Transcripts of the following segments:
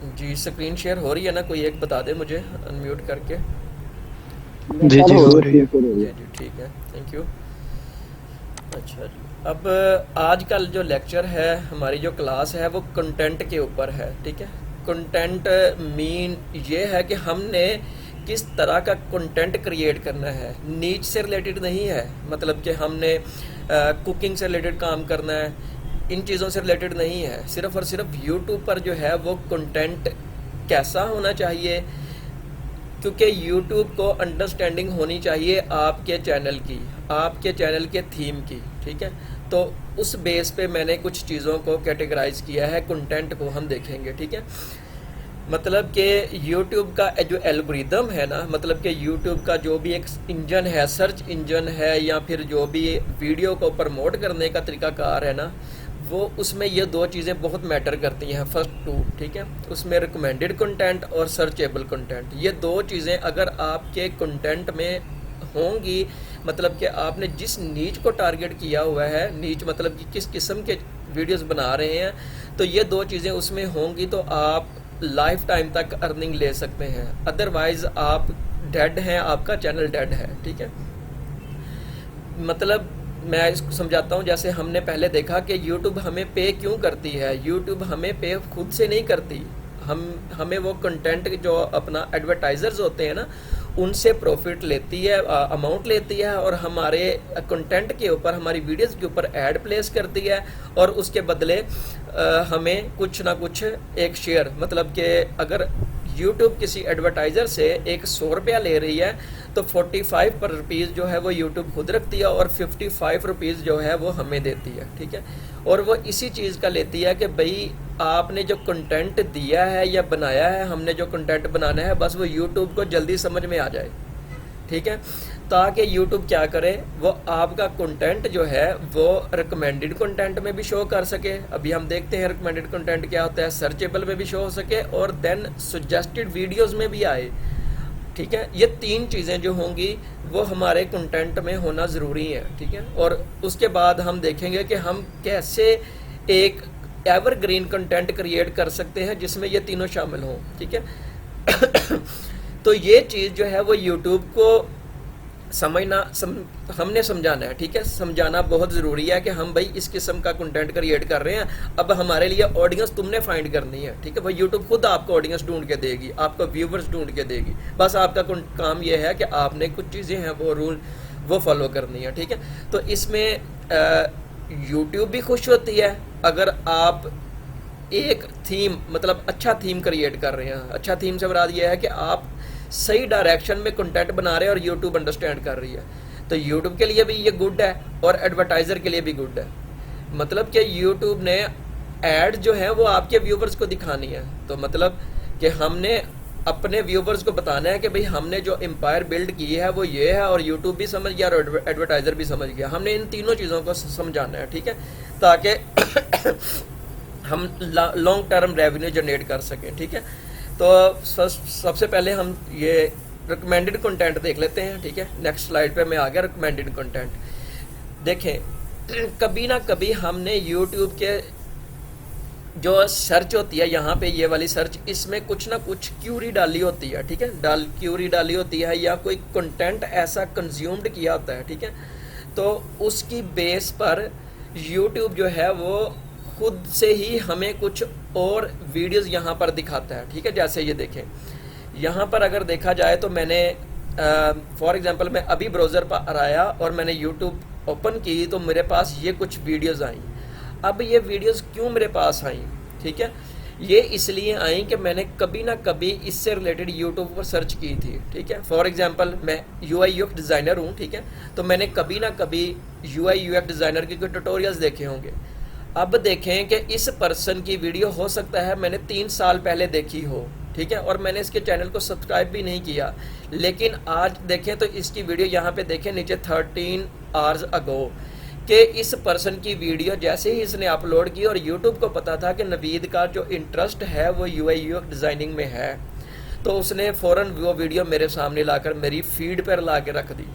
जी, screen share हो रही है ना? कोई एक बता दे मुझे अनम्यूट करके। जी जी हो रही है। जी, जी, ठीक है, थैंक यू। अच्छा जी, अब आज का जो लेक्चर है, हमारी जो क्लास है वो कंटेंट के ऊपर है, ठीक है। कंटेंट मीन ये है कि हमने किस तरह का कंटेंट क्रिएट करना है, नीच से रिलेटेड नहीं है। मतलब कि हमने कुकिंग से रिलेटेड काम करना है, इन चीज़ों से रिलेटेड नहीं है। सिर्फ और सिर्फ यूट्यूब पर जो है वो कंटेंट कैसा होना चाहिए, क्योंकि YouTube को अंडरस्टैंडिंग होनी चाहिए आपके चैनल की, आपके चैनल के थीम की, ठीक है। तो उस बेस पे मैंने कुछ चीज़ों को कैटेगराइज किया है, कंटेंट को हम देखेंगे, ठीक है। मतलब कि YouTube का जो एल्गोरिदम है ना, मतलब कि YouTube का जो भी एक इंजन है, सर्च इंजन है, या फिर जो भी वीडियो को प्रमोट करने का तरीकाकार है ना, वो उसमें ये दो चीज़ें बहुत मैटर करती हैं। फर्स्ट टू, ठीक है, उसमें रिकमेंडेड कंटेंट और सर्चेबल कंटेंट, ये दो चीज़ें अगर आपके कंटेंट में होंगी, मतलब कि आपने जिस नीच को टारगेट किया हुआ है, नीच मतलब कि किस किस्म के वीडियोस बना रहे हैं, तो ये दो चीज़ें उसमें होंगी तो आप लाइफ टाइम तक अर्निंग ले सकते हैं। अदरवाइज़ आप डेड हैं, आपका चैनल डेड है, ठीक है। मतलब मैं इसको समझाता हूँ। जैसे हमने पहले देखा कि YouTube हमें पे क्यों करती है। YouTube हमें पे खुद से नहीं करती, हमें वो कंटेंट जो अपना एडवर्टाइजर्स होते हैं ना, उनसे प्रॉफिट लेती है, अमाउंट लेती है, और हमारे कंटेंट के ऊपर, हमारी वीडियोस के ऊपर ऐड प्लेस करती है, और उसके बदले हमें कुछ ना कुछ एक शेयर, मतलब कि अगर यूट्यूब किसी एडवर्टाइज़र से एक 100 रुपया ले रही है, तो 45 रुपीज़ जो है वो यूट्यूब खुद रखती है, और 55 रुपीज़ जो है वो हमें देती है, ठीक है। और वो इसी चीज़ का लेती है कि भाई आपने जो कंटेंट दिया है या बनाया है, हमने जो कंटेंट बनाना है, बस वो यूट्यूब को जल्दी समझ में आ जाए, ठीक है। ताकि यूट्यूब क्या करे, वो आपका कंटेंट जो है वो रिकमेंडेड कंटेंट में भी शो कर सके। अभी हम देखते हैं रिकमेंडेड कंटेंट क्या होता है, सर्चेबल में भी शो हो सके, और देन सजेस्टेड वीडियोस में भी आए, ठीक है। ये तीन चीज़ें जो होंगी वो हमारे कंटेंट में होना ज़रूरी है, ठीक है। और उसके बाद हम देखेंगे कि हम कैसे एक एवरग्रीन कंटेंट क्रिएट कर सकते हैं जिसमें ये तीनों शामिल हों, ठीक है। तो ये चीज़ जो है वो यूट्यूब को हमने समझाना है, ठीक है। समझाना बहुत ज़रूरी है कि हम भाई इस किस्म का कंटेंट क्रिएट कर रहे हैं, अब हमारे लिए ऑडियंस तुमने फाइंड करनी है, ठीक है भाई। यूट्यूब खुद आपको ऑडियंस ढूंढ के देगी, आपको व्यूवर्स ढूंढ के देगी, बस आपका काम ये है कि आपने कुछ चीज़ें हैं वो रूल वो फॉलो करनी है, ठीक है। तो इसमें यूट्यूब भी खुश होती है अगर आप एक थीम, मतलब अच्छा थीम क्रिएट कर रहे हैं। अच्छा थीम से मुराद ये है कि आप सही डायरेक्शन में कंटेंट बना रहे हैं और यूट्यूब अंडरस्टैंड कर रही है, तो यूट्यूब के लिए भी ये गुड है और एडवर्टाइज़र के लिए भी गुड है। मतलब कि यूट्यूब ने ऐड जो है वो आपके व्यूवर्स को दिखानी है, तो मतलब कि हमने अपने व्यूवर्स को बताना है कि भाई हमने जो एम्पायर बिल्ड की है वो ये है, और यूट्यूब भी समझ गया और एडवर्टाइज़र भी समझ गया। हमने इन तीनों चीज़ों को समझाना है, ठीक है, ताकि हम लॉन्ग टर्म रेवेन्यू जनरेट कर सकें, ठीक है। तो सबसे पहले हम ये रिकमेंडेड कंटेंट देख लेते हैं, ठीक है। नेक्स्ट स्लाइड पे मैं आ गया। रिकमेंडेड कंटेंट देखें, कभी ना कभी हमने यूट्यूब के जो सर्च होती है, यहाँ पे ये वाली सर्च, इसमें कुछ ना कुछ क्यूरी डाली होती है, ठीक है। क्यूरी डाली होती है, या कोई कंटेंट ऐसा कंज्यूम्ड किया होता है, ठीक है। तो उसकी बेस पर यूट्यूब जो है वो खुद से ही हमें कुछ और वीडियोस यहाँ पर दिखाता है, ठीक है। जैसे ये देखें, यहाँ पर अगर देखा जाए तो मैंने फॉर एग्जांपल मैं अभी ब्राउज़र पर आया और मैंने यूट्यूब ओपन की, तो मेरे पास ये कुछ वीडियोस आई। अब ये वीडियोस क्यों मेरे पास आई, ठीक है, ये इसलिए आई कि मैंने कभी ना कभी इससे रिलेटेड यूट्यूब पर सर्च की थी, ठीक है। फॉर एग्जांपल मैं UI UX डिज़ाइनर हूँ, ठीक है, तो मैंने कभी ना कभी UI UX डिज़ाइनर के कोई ट्यूटोरियल्स देखे होंगे। अब देखें कि इस पर्सन की वीडियो हो सकता है मैंने 3 साल पहले देखी हो, ठीक है, और मैंने इसके चैनल को सब्सक्राइब भी नहीं किया, लेकिन आज देखें तो इसकी वीडियो यहाँ पे देखें नीचे 13 आवर्स अगो, कि इस पर्सन की वीडियो जैसे ही इसने अपलोड की और यूट्यूब को पता था कि नवीद का जो इंटरेस्ट है वो UI UX डिज़ाइनिंग में है, तो उसने फ़ौरन वो वीडियो मेरे सामने लाकर मेरी फीड पर ला के रख दी।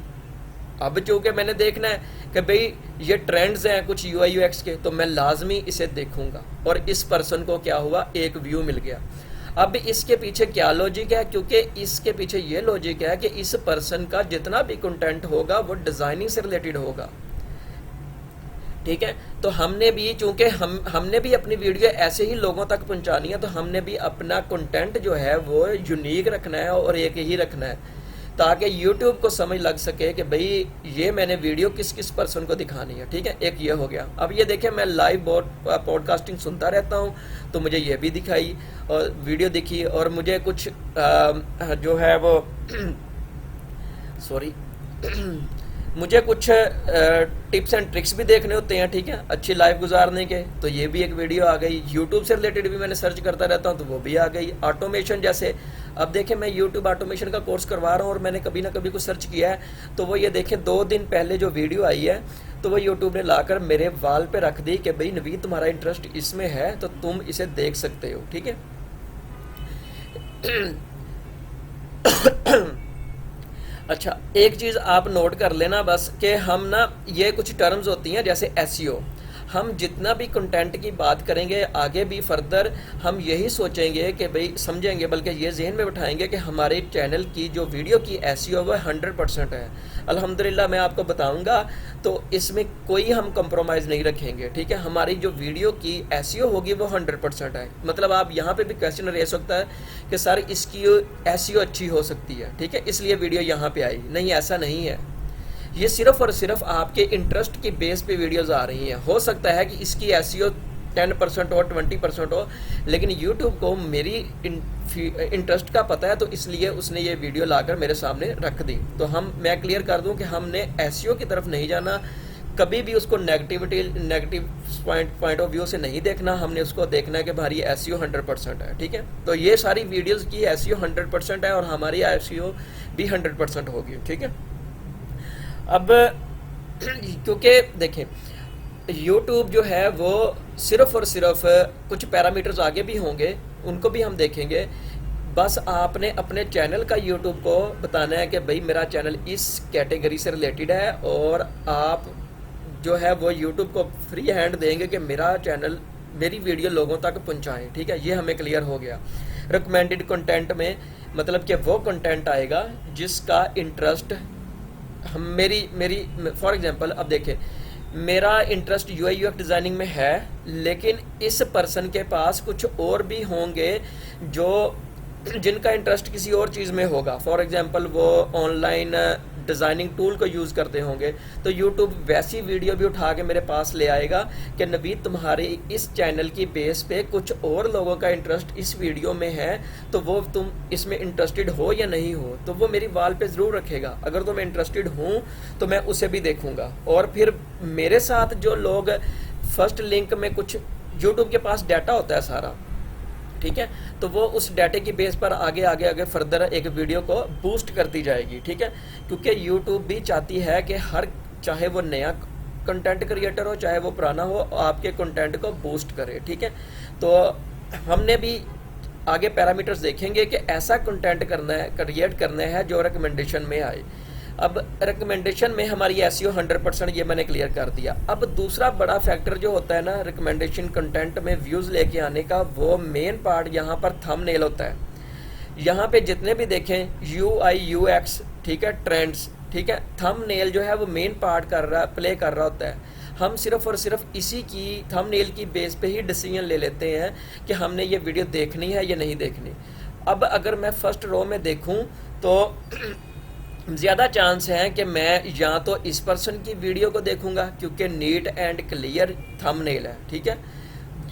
अब चूँकि मैंने देखना है कि भाई ये ट्रेंड्स हैं कुछ UI UX के, तो मैं लाजमी इसे देखूंगा, और इस पर्सन को क्या हुआ, एक व्यू मिल गया। अब इसके पीछे क्या लॉजिक है, क्योंकि इसके पीछे ये लॉजिक है कि इस पर्सन का जितना भी कंटेंट होगा वो डिज़ाइनिंग से रिलेटेड होगा, ठीक है। तो हमने भी, चूंकि हमने भी अपनी वीडियो ऐसे ही लोगों तक पहुंचानी है, तो हमने भी अपना कंटेंट जो है वो यूनिक रखना है और एक ही रखना है, ताकि YouTube को समझ लग सके कि भाई ये मैंने वीडियो किस किस पर्सन को दिखानी है, ठीक है। एक ये हो गया। अब ये देखें, मैं लाइव पॉडकास्टिंग सुनता रहता हूँ, तो मुझे ये भी दिखाई और वीडियो दिखी, और मुझे कुछ जो है वो सॉरी मुझे कुछ टिप्स एंड ट्रिक्स भी देखने होते हैं, ठीक है, अच्छी लाइफ गुजारने के, तो ये भी एक वीडियो आ गई। यूट्यूब से रिलेटेड भी मैंने सर्च करता रहता हूँ, तो वो भी आ गई। ऑटोमेशन जैसे, अब देखें मैं यूट्यूब ऑटोमेशन का कोर्स करवा रहा हूँ और मैंने कभी ना कभी कुछ सर्च किया है, तो वो ये देखें 2 दिन पहले जो वीडियो आई है, तो वो यूट्यूब ने लाकर मेरे वाल पे रख दी कि भाई नवीद तुम्हारा इंटरेस्ट इसमें है तो तुम इसे देख सकते हो, ठीक है। अच्छा, एक चीज़ आप नोट कर लेना बस, कि हम ना, ये कुछ टर्म्स होती हैं जैसे एसईओ, हम जितना भी कंटेंट की बात करेंगे आगे भी फर्दर, हम यही सोचेंगे कि भाई समझेंगे, बल्कि ये जहन में बिठाएंगे कि हमारे चैनल की जो वीडियो की एसईओ वो 100% है। अल्हम्दुलिल्लाह मैं आपको बताऊंगा, तो इसमें कोई हम कंप्रोमाइज़ नहीं रखेंगे, ठीक है। हमारी जो वीडियो की एसईओ होगी वो 100% है। मतलब आप यहाँ पे भी क्वेश्चन रेज सकता है कि सर इसकी एसईओ अच्छी हो सकती है, ठीक है, इसलिए वीडियो यहाँ पे आई। नहीं, ऐसा नहीं है। ये सिर्फ और सिर्फ आपके इंटरेस्ट की बेस पे वीडियोस आ रही हैं। हो सकता है कि इसकी एसईओ 10% हो, 20% हो, लेकिन यूट्यूब को मेरी इंटरेस्ट का पता है, तो इसलिए उसने ये वीडियो लाकर मेरे सामने रख दी। तो मैं क्लियर कर दूं कि हमने एसईओ की तरफ नहीं जाना, कभी भी उसको नेगेटिव पॉइंट ऑफ व्यू से नहीं देखना। हमने उसको देखना है कि हमारी एसईओ 100% है, ठीक है। तो ये सारी वीडियोज़ की एसईओ 100% है और हमारी एसईओ भी 100% होगी, ठीक है। अब क्योंकि देखें YouTube जो है वो सिर्फ और सिर्फ कुछ पैरामीटर्स आगे भी होंगे, उनको भी हम देखेंगे। बस आपने अपने चैनल का YouTube को बताना है कि भाई मेरा चैनल इस कैटेगरी से रिलेटेड है, और आप जो है वो YouTube को फ्री हैंड देंगे कि मेरा चैनल, मेरी वीडियो लोगों तक पहुंचाएं, ठीक है। ये हमें क्लियर हो गया। रिकमेंडेड कंटेंट में मतलब कि वो कंटेंट आएगा जिसका इंटरेस्ट हम मेरी फॉर एग्जांपल, अब देखें मेरा इंटरेस्ट यूआई यूएक्स डिज़ाइनिंग में है, लेकिन इस पर्सन के पास कुछ और भी होंगे जो जिनका इंटरेस्ट किसी और चीज़ में होगा। फॉर एग्जांपल वो ऑनलाइन डिज़ाइनिंग टूल को यूज़ करते होंगे, तो यूट्यूब वैसी वीडियो भी उठा के मेरे पास ले आएगा कि नवीद तुम्हारे इस चैनल की बेस पे कुछ और लोगों का इंटरेस्ट इस वीडियो में है, तो वो तुम इसमें इंटरेस्टेड हो या नहीं हो, तो वो मेरी वाल पे ज़रूर रखेगा। अगर तो मैं इंटरेस्टेड हूँ तो मैं उसे भी देखूँगा। और फिर मेरे साथ जो लोग फर्स्ट लिंक में, कुछ यूट्यूब के पास डाटा होता है सारा, ठीक है, तो वो उस डाटे की बेस पर आगे फर्दर एक वीडियो को बूस्ट करती जाएगी, ठीक है। क्योंकि यूट्यूब भी चाहती है कि हर, चाहे वो नया कंटेंट क्रिएटर हो चाहे वो पुराना हो, आपके कंटेंट को बूस्ट करे, ठीक है। तो हमने भी आगे पैरामीटर्स देखेंगे कि ऐसा कंटेंट करना है, क्रिएट करना है जो रिकमेंडेशन में आए। अब रिकमेंडेशन में हमारी एसईओ 100%, ये मैंने क्लियर कर दिया। अब दूसरा बड़ा फैक्टर जो होता है ना रिकमेंडेशन कंटेंट में व्यूज़ लेके आने का, वो मेन पार्ट यहाँ पर थंबनेल होता है। यहाँ पे जितने भी देखें यूआई यूएक्स, ठीक है, ट्रेंड्स, ठीक है, थंबनेल जो है वो मेन पार्ट प्ले कर रहा होता है। हम सिर्फ और सिर्फ इसी की थंबनेल की बेस पे ही डिसीजन ले लेते हैं कि हमने ये वीडियो देखनी है या नहीं देखनी। अब अगर मैं फर्स्ट रो में देखूँ तो ज़्यादा चांस है कि मैं या तो इस पर्सन की वीडियो को देखूंगा क्योंकि नीट एंड क्लियर थंबनेल है, ठीक है,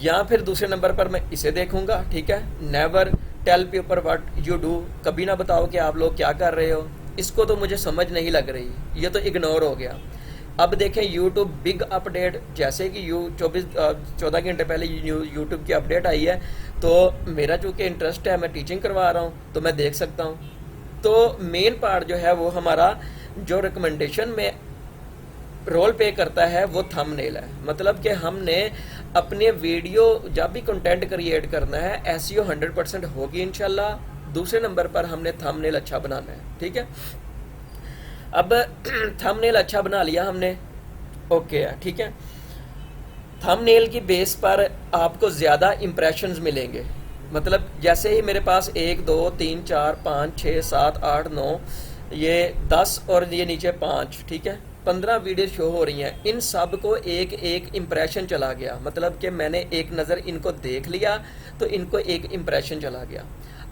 या फिर दूसरे नंबर पर मैं इसे देखूंगा, ठीक है। Never tell people what you do, कभी ना बताओ कि आप लोग क्या कर रहे हो, इसको तो मुझे समझ नहीं लग रही, ये तो इग्नोर हो गया। अब देखें यूट्यूब बिग अपडेट, जैसे कि 14 घंटे पहले यूट्यूब की अपडेट आई है, तो मेरा चूँकि इंटरेस्ट है, मैं टीचिंग करवा रहा हूँ तो मैं देख सकता हूँ। तो मेन पार्ट जो है वो हमारा जो रिकमेंडेशन में रोल पे करता है वो थंबनेल है। मतलब कि हमने अपने वीडियो जब भी कंटेंट क्रिएट करना है एसईओ 100% होगी इंशाल्लाह। दूसरे नंबर पर हमने थंबनेल अच्छा बनाना है, ठीक है। अब थंबनेल अच्छा बना लिया हमने, ओके है, ठीक है। थंबनेल की बेस पर आपको ज़्यादा इम्प्रेशंस मिलेंगे, मतलब जैसे ही मेरे पास 1 2 3 4 5 6 7 8 9 ये 10 और ये नीचे 5, ठीक है, 15 वीडियो शो हो रही हैं। इन सब को एक एक इम्प्रेशन चला गया, मतलब कि मैंने एक नज़र इनको देख लिया तो इनको एक इम्प्रेशन चला गया।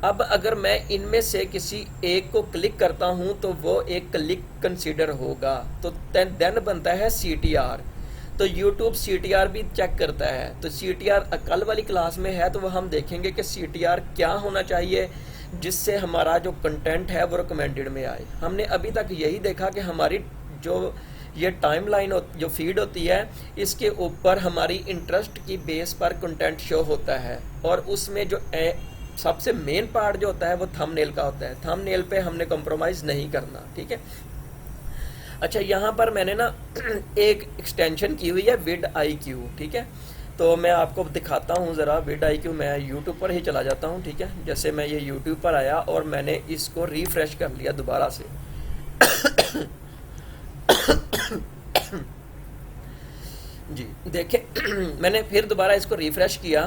अब अगर मैं इनमें से किसी एक को क्लिक करता हूं तो वो एक क्लिक कंसीडर होगा, तो देन बनता है CTR। तो YouTube CTR भी चेक करता है। तो CTR कल वाली क्लास में है, तो वो हम देखेंगे कि CTR क्या होना चाहिए जिससे हमारा जो कंटेंट है वो रिकमेंडेड में आए। हमने अभी तक यही देखा कि हमारी जो ये टाइमलाइन जो फीड होती है, इसके ऊपर हमारी इंटरेस्ट की बेस पर कंटेंट शो होता है, और उसमें जो सबसे मेन पार्ट जो होता है वो थंबनेल का होता है। थंबनेल पे हमने कॉम्प्रोमाइज़ नहीं करना, ठीक है। अच्छा, यहाँ पर मैंने ना एक एक्सटेंशन की हुई है vidIQ, ठीक है। तो मैं आपको दिखाता हूँ ज़रा vidIQ। मैं यूट्यूब पर ही चला जाता हूँ, ठीक है। जैसे मैं ये यूट्यूब पर आया और मैंने इसको रिफ़्रेश कर लिया दोबारा से। जी देखें, मैंने फिर दोबारा इसको रिफ़्रेश किया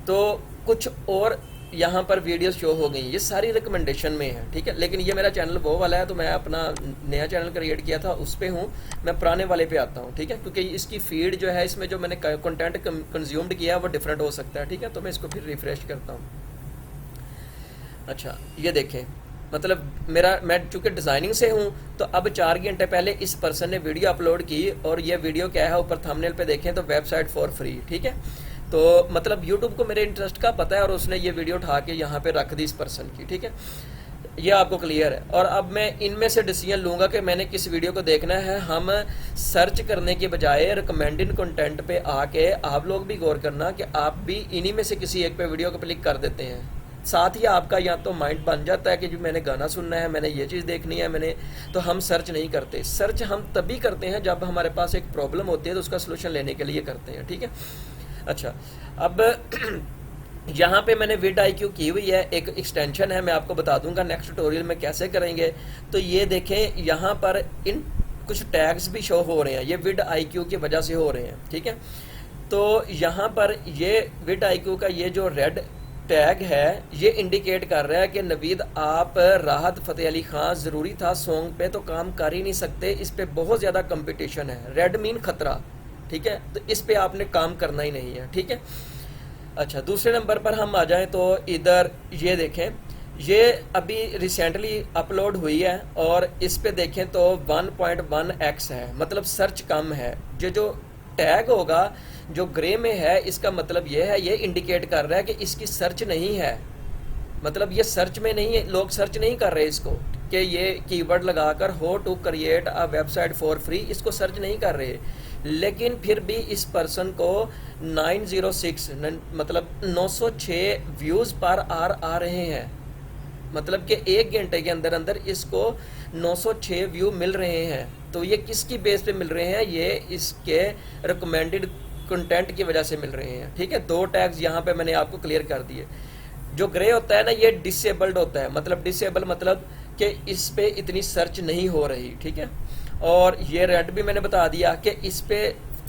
तो कुछ और यहाँ पर वीडियो शो हो गई। ये सारी रिकमेंडेशन में है, ठीक है। लेकिन ये मेरा चैनल वो वाला है, तो मैं अपना नया चैनल क्रिएट किया था उस पे हूँ। मैं पुराने वाले पे आता हूँ, ठीक है, क्योंकि इसकी फीड जो है, इसमें जो मैंने कंटेंट कंज्यूम्ड किया है वो डिफरेंट हो सकता है, ठीक है। तो मैं इसको फिर रिफ़्रेश करता हूँ। अच्छा, ये देखें, मतलब मैं चूँकि डिज़ाइनिंग से हूँ, तो अब 4 घंटे पहले इस पर्सन ने वीडियो अपलोड की, और ये वीडियो क्या है ऊपर थंबनेल पे देखें तो वेबसाइट फॉर फ्री, ठीक है। तो मतलब YouTube को मेरे इंटरेस्ट का पता है, और उसने ये वीडियो उठा के यहाँ पे रख दी इस पर्सन की, ठीक है। ये आपको क्लियर है। और अब मैं इनमें से डिसीजन लूँगा कि मैंने किस वीडियो को देखना है। हम सर्च करने के बजाय रिकमेंडेड कंटेंट पे आके, आप लोग भी गौर करना कि आप भी इन्हीं में से किसी एक पे वीडियो को क्लिक कर देते हैं। साथ ही आपका या तो माइंड बन जाता है कि जी मैंने गाना सुनना है, मैंने ये चीज़ देखनी है, तो हम सर्च नहीं करते। सर्च हम तभी करते हैं जब हमारे पास एक प्रॉब्लम होती है, तो उसका सोल्यूशन लेने के लिए करते हैं, ठीक है। अच्छा, अब यहाँ पे मैंने vidIQ की हुई है, एक एक्सटेंशन है, मैं आपको बता दूंगा नेक्स्ट ट्यूटोरियल में कैसे करेंगे। तो ये देखें, यहाँ पर इन कुछ टैग्स भी शो हो रहे हैं, ये vidIQ की वजह से हो रहे हैं, ठीक है। तो यहाँ पर ये vidIQ का ये जो रेड टैग है, ये इंडिकेट कर रहा है कि नवीद आप राहत फ़तेह अली खान ज़रूरी था सॉन्ग पे तो काम कर ही नहीं सकते, इस पे बहुत ज़्यादा कंपटीशन है। रेड मीन खतरा, ठीक है, तो इस पे आपने काम करना ही नहीं है, ठीक है। अच्छा, दूसरे नंबर पर हम आ जाएं तो इधर ये देखें, ये अभी रिसेंटली अपलोड हुई है, और इस पे देखें तो 1.1x है, मतलब सर्च कम है। जो टैग होगा जो ग्रे में है, इसका मतलब ये है, ये इंडिकेट कर रहा है कि इसकी सर्च नहीं है, मतलब ये सर्च में नहीं है, लोग सर्च नहीं कर रहे इसको, कि ये कीवर्ड लगाकर how to create a website for free, इसको सर्च नहीं कर रहे। लेकिन फिर भी इस पर्सन को 906 मतलब 906 व्यूज़ पर आर आ रहे हैं, मतलब कि 1 घंटे के अंदर अंदर इसको 906 व्यू मिल रहे हैं। तो ये किसकी बेस पे मिल रहे हैं? ये इसके रिकमेंडेड कंटेंट की वजह से मिल रहे हैं, ठीक है। 2 टैग्स यहाँ पे मैंने आपको क्लियर कर दिए। जो ग्रे होता है ना, ये डिसेबल्ड होता है, मतलब डिसेबल मतलब कि इस पे इतनी सर्च नहीं हो रही, ठीक है। और ये रेड भी मैंने बता दिया कि इस पे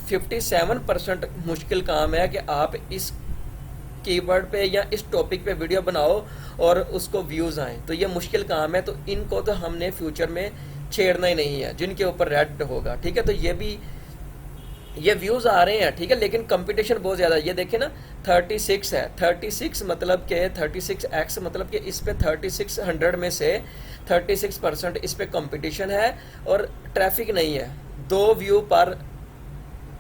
57% मुश्किल काम है कि आप इस कीवर्ड पे या इस टॉपिक पे वीडियो बनाओ और उसको व्यूज़ आएँ, तो ये मुश्किल काम है। तो इनको तो हमने फ्यूचर में छेड़ना ही नहीं है, जिनके ऊपर रेड होगा, ठीक है। तो ये व्यूज़ आ रहे हैं, ठीक है, लेकिन कंपटीशन बहुत ज़्यादा। ये देखें ना, 36 है, 36 मतलब कि 36x मतलब कि इस पे 3600 में से 36% इस पे कंपटीशन है, और ट्रैफिक नहीं है। 2 व्यू पर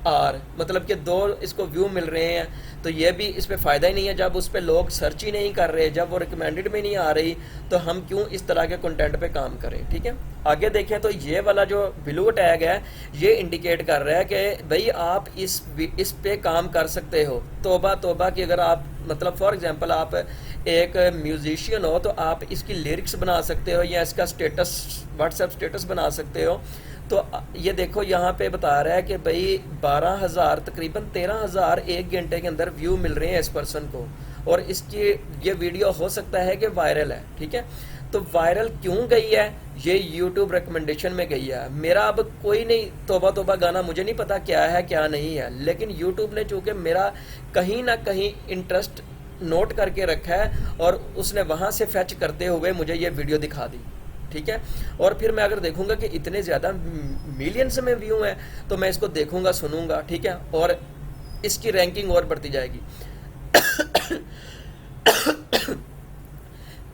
आर मतलब कि 2 इसको व्यू मिल रहे हैं, तो ये भी इस पे फ़ायदा ही नहीं है। जब उस पे लोग सर्च ही नहीं कर रहे, जब वो रिकमेंडेड में नहीं आ रही, तो हम क्यों इस तरह के कंटेंट पे काम करें, ठीक है। आगे देखें तो ये वाला जो ब्लू टैग है, ये इंडिकेट कर रहा है कि भाई आप इस पे काम कर सकते हो। तौबा तौबा कि अगर आप मतलब फॉर एग्जांपल आप एक म्यूजिशियन हो, तो आप इसकी लिरिक्स बना सकते हो या इसका स्टेटस व्हाट्सएप स्टेटस बना सकते हो। तो ये देखो यहाँ पे बता रहा है कि भाई 12,000 तकरीबन 13,000 1 घंटे के अंदर व्यू मिल रहे हैं इस पर्सन को, और इसकी ये वीडियो हो सकता है कि वायरल है, ठीक है। तो वायरल क्यों गई है? ये YouTube रिकमेंडेशन में गई है। मेरा अब कोई नहीं, तौबा तौबा गाना मुझे नहीं पता क्या है क्या नहीं है, लेकिन YouTube ने चूँकि मेरा कहीं ना कहीं इंटरेस्ट नोट करके रखा है और उसने वहाँ से फैच करते हुए मुझे ये वीडियो दिखा दी, ठीक है। और फिर मैं अगर देखूंगा कि इतने ज़्यादा मिलियंस में व्यू हैं तो मैं इसको देखूंगा, सुनूंगा, ठीक है, और इसकी रैंकिंग और बढ़ती जाएगी।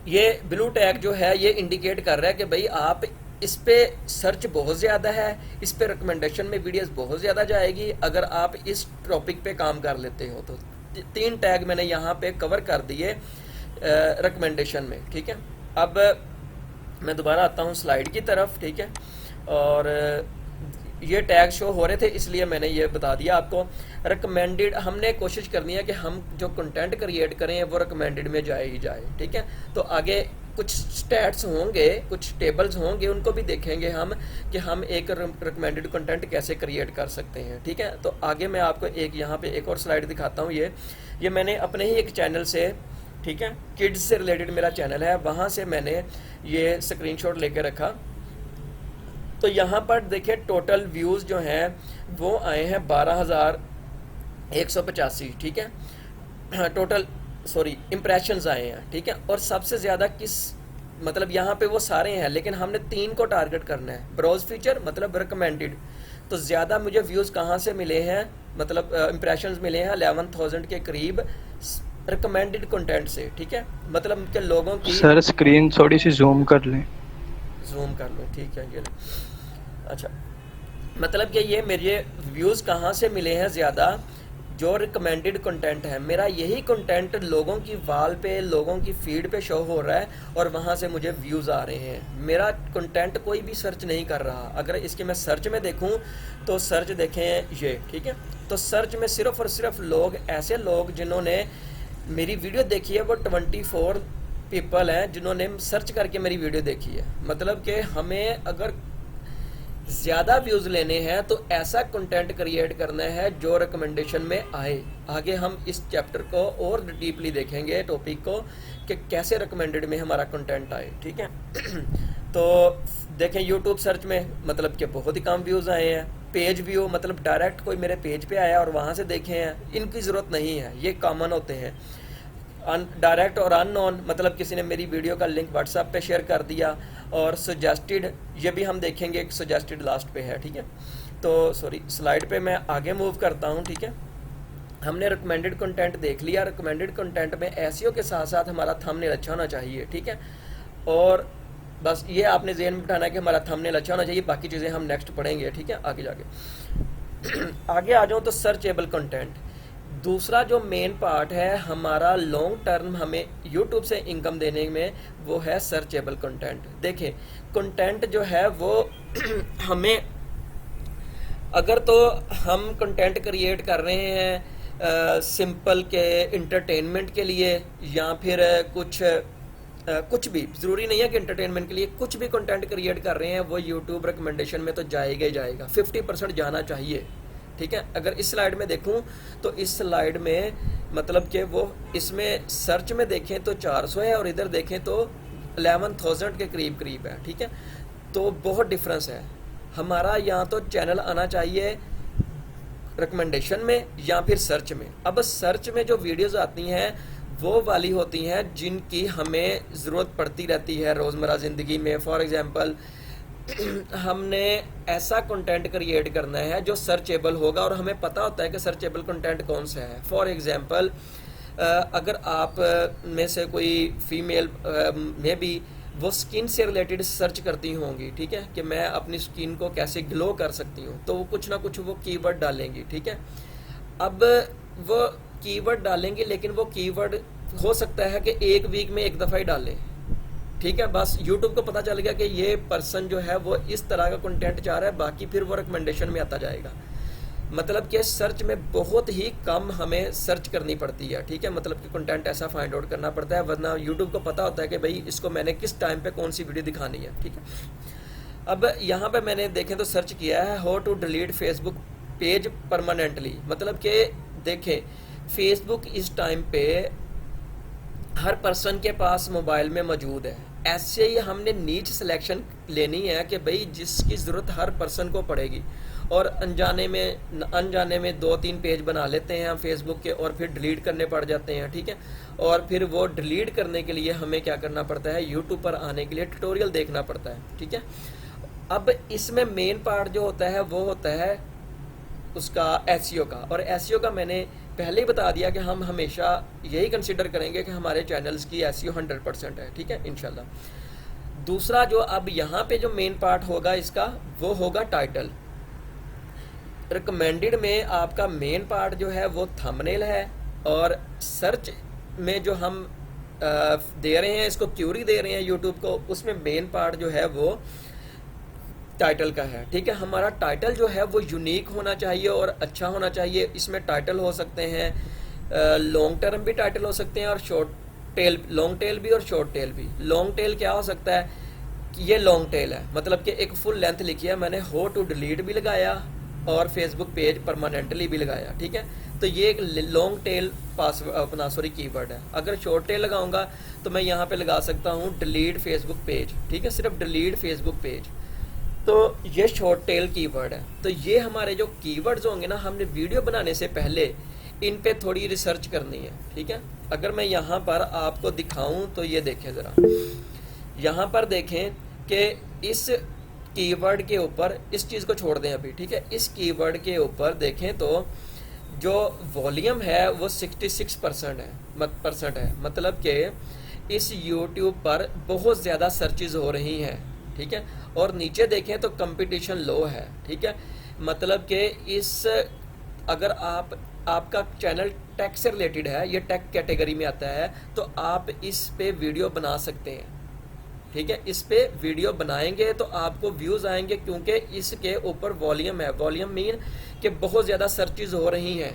ये ब्लू टैग जो है ये इंडिकेट कर रहा है कि भाई आप इस पे सर्च बहुत ज़्यादा है, इस पे रिकमेंडेशन में वीडियोस बहुत ज़्यादा जाएगी अगर आप इस टॉपिक पे काम कर लेते हो। तो 3 टैग मैंने यहाँ पे कवर कर दिए रिकमेंडेशन में, ठीक है। अब मैं दोबारा आता हूँ स्लाइड की तरफ, ठीक है, और ये टैग शो हो रहे थे इसलिए मैंने ये बता दिया आपको। रिकमेंडेड हमने कोशिश करनी है कि हम जो कंटेंट क्रिएट करें वो रिकमेंडेड में जाए ही जाए, ठीक है। तो आगे कुछ स्टैट्स होंगे, कुछ टेबल्स होंगे, उनको भी देखेंगे हम कि हम एक रिकमेंडेड कंटेंट कैसे क्रिएट कर सकते हैं, ठीक है। तो आगे मैं आपको एक यहाँ पे एक और स्लाइड दिखाता हूँ। ये मैंने अपने ही एक चैनल से, ठीक है, किड्स से रिलेटेड मेरा चैनल है, वहाँ से मैंने ये स्क्रीनशॉट लेके रखा। तो यहाँ पर देखिए टोटल व्यूज़ जो हैं वो आए हैं 12,185, ठीक है, टोटल इम्प्रेशंस आए हैं, ठीक है। और सबसे ज़्यादा किस, मतलब यहाँ पे वो सारे हैं लेकिन हमने 3 को टारगेट करना है। ब्राउज फीचर मतलब रिकमेंडेड, तो ज़्यादा मुझे व्यूज़ कहाँ से मिले हैं, मतलब इम्प्रेशंस मिले हैं 11,000 के करीब रिकमेंडेड कंटेंट से, ठीक है। मतलब कि लोगों की, सर स्क्रीन थोड़ी सी जूम कर लें। जूम कर लो, ठीक है, ये अच्छा, मतलब कि ये मेरे व्यूज़ कहाँ से मिले हैं ज़्यादा, जो रिकमेंडेड कंटेंट है मेरा, यही कंटेंट लोगों की वाल पे, लोगों की फीड पे शो हो रहा है और वहाँ से मुझे व्यूज़ आ रहे हैं। मेरा कंटेंट कोई भी सर्च नहीं कर रहा। अगर इसके मैं सर्च में देखूँ तो सर्च देखें ये, ठीक है, तो सर्च में सिर्फ और सिर्फ लोग, ऐसे लोग जिन्होंने मेरी वीडियो देखी है वो 24 पीपल हैं जिन्होंने सर्च करके मेरी वीडियो देखी है। मतलब कि हमें अगर ज़्यादा व्यूज़ लेने हैं तो ऐसा कंटेंट क्रिएट करना है जो रिकमेंडेशन में आए। आगे हम इस चैप्टर को और डीपली देखेंगे टॉपिक को कि कैसे रिकमेंडेड में हमारा कंटेंट आए, ठीक है। तो देखें यूट्यूब सर्च में मतलब कि बहुत ही कम व्यूज़ आए हैं। पेज व्यू मतलब डायरेक्ट कोई मेरे पेज पे आया और वहाँ से देखे हैं, इनकी ज़रूरत नहीं है, ये कॉमन होते हैं। डायरेक्ट और अननोन मतलब किसी ने मेरी वीडियो का लिंक व्हाट्सएप पे शेयर कर दिया। और सजेस्टेड, ये भी हम देखेंगे, सजेस्टेड लास्ट पे है, ठीक है। तो स्लाइड पे मैं आगे मूव करता हूँ, ठीक है। हमने रिकमेंडेड कंटेंट देख लिया। रिकमेंडेड कंटेंट में एसईओ के साथ साथ हमारा थंबनेल अच्छा होना चाहिए, ठीक है। और बस ये आपने ज़हन में बिठाना है कि हमारा थंबनेल अच्छा होना चाहिए, बाकी चीज़ें हम नेक्स्ट पढ़ेंगे, ठीक है, आगे जाके। आगे आ जाऊँ तो सर्चेबल कंटेंट, दूसरा जो मेन पार्ट है हमारा लॉन्ग टर्म हमें यूट्यूब से इनकम देने में, वो है सर्चेबल कंटेंट। देखें कंटेंट जो है वो हमें, अगर तो हम कंटेंट क्रिएट कर रहे हैं सिंपल के इंटरटेनमेंट के लिए या फिर कुछ भी ज़रूरी नहीं है कि इंटरटेनमेंट के लिए, कुछ भी कंटेंट क्रिएट कर रहे हैं वो यूट्यूब रिकमेंडेशन में तो जाएगा ही जाएगा, 50% जाना चाहिए, ठीक है। अगर इस स्लाइड में देखूं तो इस स्लाइड में मतलब कि वो इसमें सर्च में देखें तो 400 है और इधर देखें तो 11,000 के करीब है, ठीक है। तो बहुत डिफरेंस है हमारा। यहाँ तो चैनल आना चाहिए रिकमेंडेशन में या फिर सर्च में। अब सर्च में जो वीडियोस आती हैं वो वाली होती हैं जिनकी हमें ज़रूरत पड़ती रहती है रोज़मर्रा ज़िंदगी में। फॉर एग्ज़ाम्पल हमने ऐसा कंटेंट क्रिएट करना है जो सर्चेबल होगा और हमें पता होता है कि सर्चेबल कंटेंट कौन सा है। फॉर एग्जांपल अगर आप में से कोई फीमेल में भी वो स्किन से रिलेटेड सर्च करती होंगी, ठीक है, कि मैं अपनी स्किन को कैसे ग्लो कर सकती हूँ, तो वो कुछ ना कुछ वो कीवर्ड डालेंगी, ठीक है। अब वो कीवर्ड डालेंगे लेकिन वो कीवर्ड हो सकता है कि एक वीक में एक दफ़ा ही डालें, ठीक है। बस यूट्यूब को पता चल गया कि ये पर्सन जो है वो इस तरह का कंटेंट चाह रहा है, बाकी फिर वो रिकमेंडेशन में आता जाएगा। मतलब कि सर्च में बहुत ही कम हमें सर्च करनी पड़ती है, ठीक है। मतलब कि कंटेंट ऐसा फाइंड आउट करना पड़ता है, वरना यूट्यूब को पता होता है कि भाई इसको मैंने किस टाइम पे कौन सी वीडियो दिखानी है, ठीक है। अब यहाँ पे मैंने देखें तो सर्च किया है how to delete Facebook page permanently. मतलब कि देखें फेसबुक इस टाइम पे हर पर्सन के पास मोबाइल में मौजूद है। ऐसे ही हमने नीच सिलेक्शन लेनी है कि भाई जिसकी ज़रूरत हर पर्सन को पड़ेगी और अनजाने में 2-3 पेज बना लेते हैं हम फेसबुक के और फिर डिलीट करने पड़ जाते हैं, ठीक है। और फिर वो डिलीट करने के लिए हमें क्या करना पड़ता है, यूट्यूब पर आने के लिए ट्यूटोरियल देखना पड़ता है, ठीक है। अब इसमें मेन पार्ट जो होता है वो होता है उसका एसईओ का, और एसईओ का मैंने पहले ही बता दिया कि हम हमेशा यही कंसिडर करेंगे कि हमारे चैनल्स की एसईओ 100% है, ठीक है, इंशाल्लाह। दूसरा जो अब यहाँ पे जो मेन पार्ट होगा इसका वो होगा टाइटल। रिकमेंडेड में आपका मेन पार्ट जो है वो थंबनेल है, और सर्च में जो हम दे रहे हैं, इसको क्यूरी दे रहे हैं यूट्यूब को, उसमें मेन पार्ट जो है वो टाइटल का है, ठीक है। हमारा टाइटल जो है वो यूनिक होना चाहिए और अच्छा होना चाहिए। इसमें टाइटल हो सकते हैं लॉन्ग टर्म भी टाइटल हो सकते हैं और शॉर्ट टेल, लॉन्ग टेल भी और शॉर्ट टेल भी। लॉन्ग टेल क्या हो सकता है कि ये लॉन्ग टेल है, मतलब कि एक फुल लेंथ लिखी है मैंने, हाउ टू डिलीट भी लगाया और फेसबुक पेज परमानेंटली भी लगाया, ठीक है। तो ये एक लॉन्ग टेल अपना कीवर्ड है। अगर शॉर्ट टेल लगाऊंगा तो मैं यहाँ पे लगा सकता हूँ डिलीट फेसबुक पेज, ठीक है, सिर्फ डिलीट फेसबुक पेज। तो ये शॉर्ट टेल कीवर्ड है। तो ये हमारे जो कीवर्ड्स होंगे ना, हमने वीडियो बनाने से पहले इन पे थोड़ी रिसर्च करनी है, ठीक है। अगर मैं यहाँ पर आपको दिखाऊं तो ये देखें ज़रा, यहाँ पर देखें कि इस कीवर्ड के ऊपर, इस चीज़ को छोड़ दें अभी, ठीक है, इस कीवर्ड के ऊपर देखें तो जो वॉल्यूम है वो 66% है, मतलब कि इस YouTube पर बहुत ज़्यादा सर्चेज हो रही हैं, ठीक है। और नीचे देखें तो कंपटीशन लो है, ठीक है, मतलब कि इस अगर आपका चैनल टेक से रिलेटेड है, ये टेक कैटेगरी में आता है, तो आप इस पे वीडियो बना सकते हैं, ठीक है। इस पे वीडियो बनाएंगे तो आपको व्यूज़ आएंगे, क्योंकि इसके ऊपर वॉल्यूम है। वॉल्यूम मीन कि बहुत ज़्यादा सर्चेज हो रही हैं,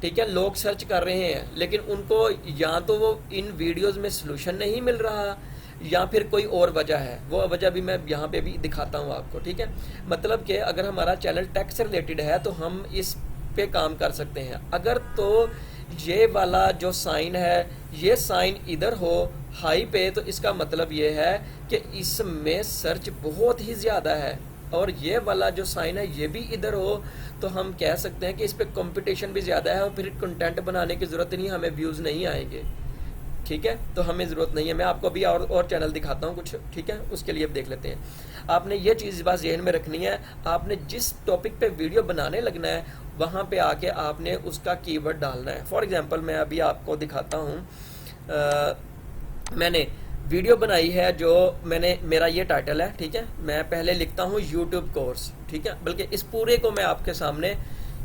ठीक है, लोग सर्च कर रहे हैं, लेकिन उनको या तो वो इन वीडियोस में सलूशन नहीं मिल रहा या फिर कोई और वजह है। वो वजह भी मैं यहाँ पे भी दिखाता हूँ आपको, ठीक है। मतलब कि अगर हमारा चैनल टेक से रिलेटेड है तो हम इस पे काम कर सकते हैं। अगर तो ये वाला जो साइन है, ये साइन इधर हो हाई पे, तो इसका मतलब ये है कि इसमें सर्च बहुत ही ज़्यादा है, और ये वाला जो साइन है ये भी इधर हो, तो हम कह सकते हैं कि इस पे कंपटीशन भी ज़्यादा है और फिर कंटेंट बनाने की ज़रूरत नहीं, हमें व्यूज़ नहीं आएंगे, ठीक है। तो हमें ज़रूरत नहीं है। मैं आपको अभी और चैनल दिखाता हूँ कुछ, ठीक है, उसके लिए अब देख लेते हैं। आपने ये चीज़ बस जहन में रखनी है, आपने जिस टॉपिक पे वीडियो बनाने लगना है वहाँ पे आके आपने उसका कीवर्ड डालना है। फॉर एग्जांपल मैं अभी आपको दिखाता हूँ, मैंने वीडियो बनाई है जो मेरा ये टाइटल है, ठीक है। मैं पहले लिखता हूँ यूट्यूब कोर्स, ठीक है, बल्कि इस पूरे को मैं आपके सामने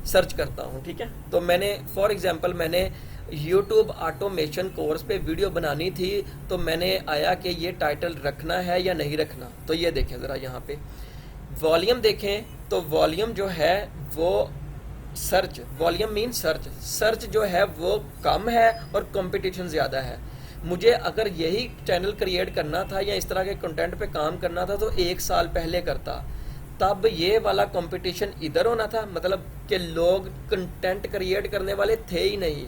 सर्च करता हूँ, ठीक है। तो मैंने फॉर एग्जांपल मैंने यूट्यूब ऑटोमेशन कोर्स पे वीडियो बनानी थी, तो मैंने आया कि ये टाइटल रखना है या नहीं रखना। तो ये देखें ज़रा, यहाँ पे वॉल्यूम देखें तो वॉल्यूम जो है वो सर्च, वॉल्यूम मीन सर्च जो है वो कम है और कंपटीशन ज़्यादा है। मुझे अगर यही चैनल क्रिएट करना था या इस तरह के कंटेंट पे काम करना था तो 1 साल पहले करता, तब ये वाला कंपटीशन इधर होना था, मतलब कि लोग कंटेंट क्रिएट करने वाले थे ही नहीं,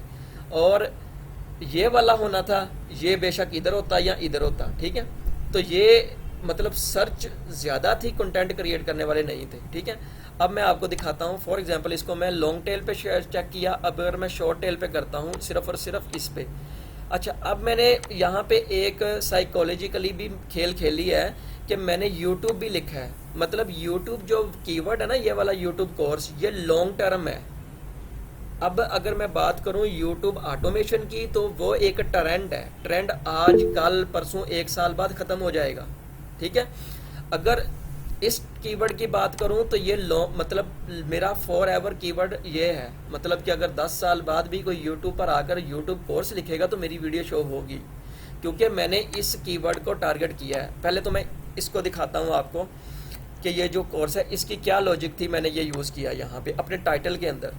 और ये वाला होना था, ये बेशक इधर होता या इधर होता, ठीक है। तो ये मतलब सर्च ज़्यादा थी, कंटेंट क्रिएट करने वाले नहीं थे, ठीक है। अब मैं आपको दिखाता हूँ, फॉर एग्जांपल इसको मैं लॉन्ग टेल पे चेक किया, अब अगर मैं शॉर्ट टेल पे करता हूँ सिर्फ और सिर्फ इस पे। अच्छा, अब मैंने यहाँ पे एक साइकोलॉजिकली भी खेल खेली है कि मैंने यूट्यूब भी लिखा है, मतलब यूट्यूब जो कीवर्ड है ना, ये वाला यूट्यूब कोर्स, ये लॉन्ग टर्म है। अब अगर मैं बात करूं यूट्यूब ऑटोमेशन की, तो वो एक ट्रेंड है, ट्रेंड आज कल परसों 1 साल बाद ख़त्म हो जाएगा, ठीक है। अगर इस कीवर्ड की बात करूं तो ये मतलब मेरा फॉर एवर कीवर्ड ये है, मतलब कि अगर 10 साल बाद भी कोई यूट्यूब पर आकर यूट्यूब कोर्स लिखेगा तो मेरी वीडियो शो होगी, क्योंकि मैंने इस कीवर्ड को टारगेट किया है। पहले तो मैं इसको दिखाता हूं आपको कि ये जो कोर्स है इसकी क्या लॉजिक थी, मैंने ये यूज़ किया यहाँ पे अपने टाइटल के अंदर।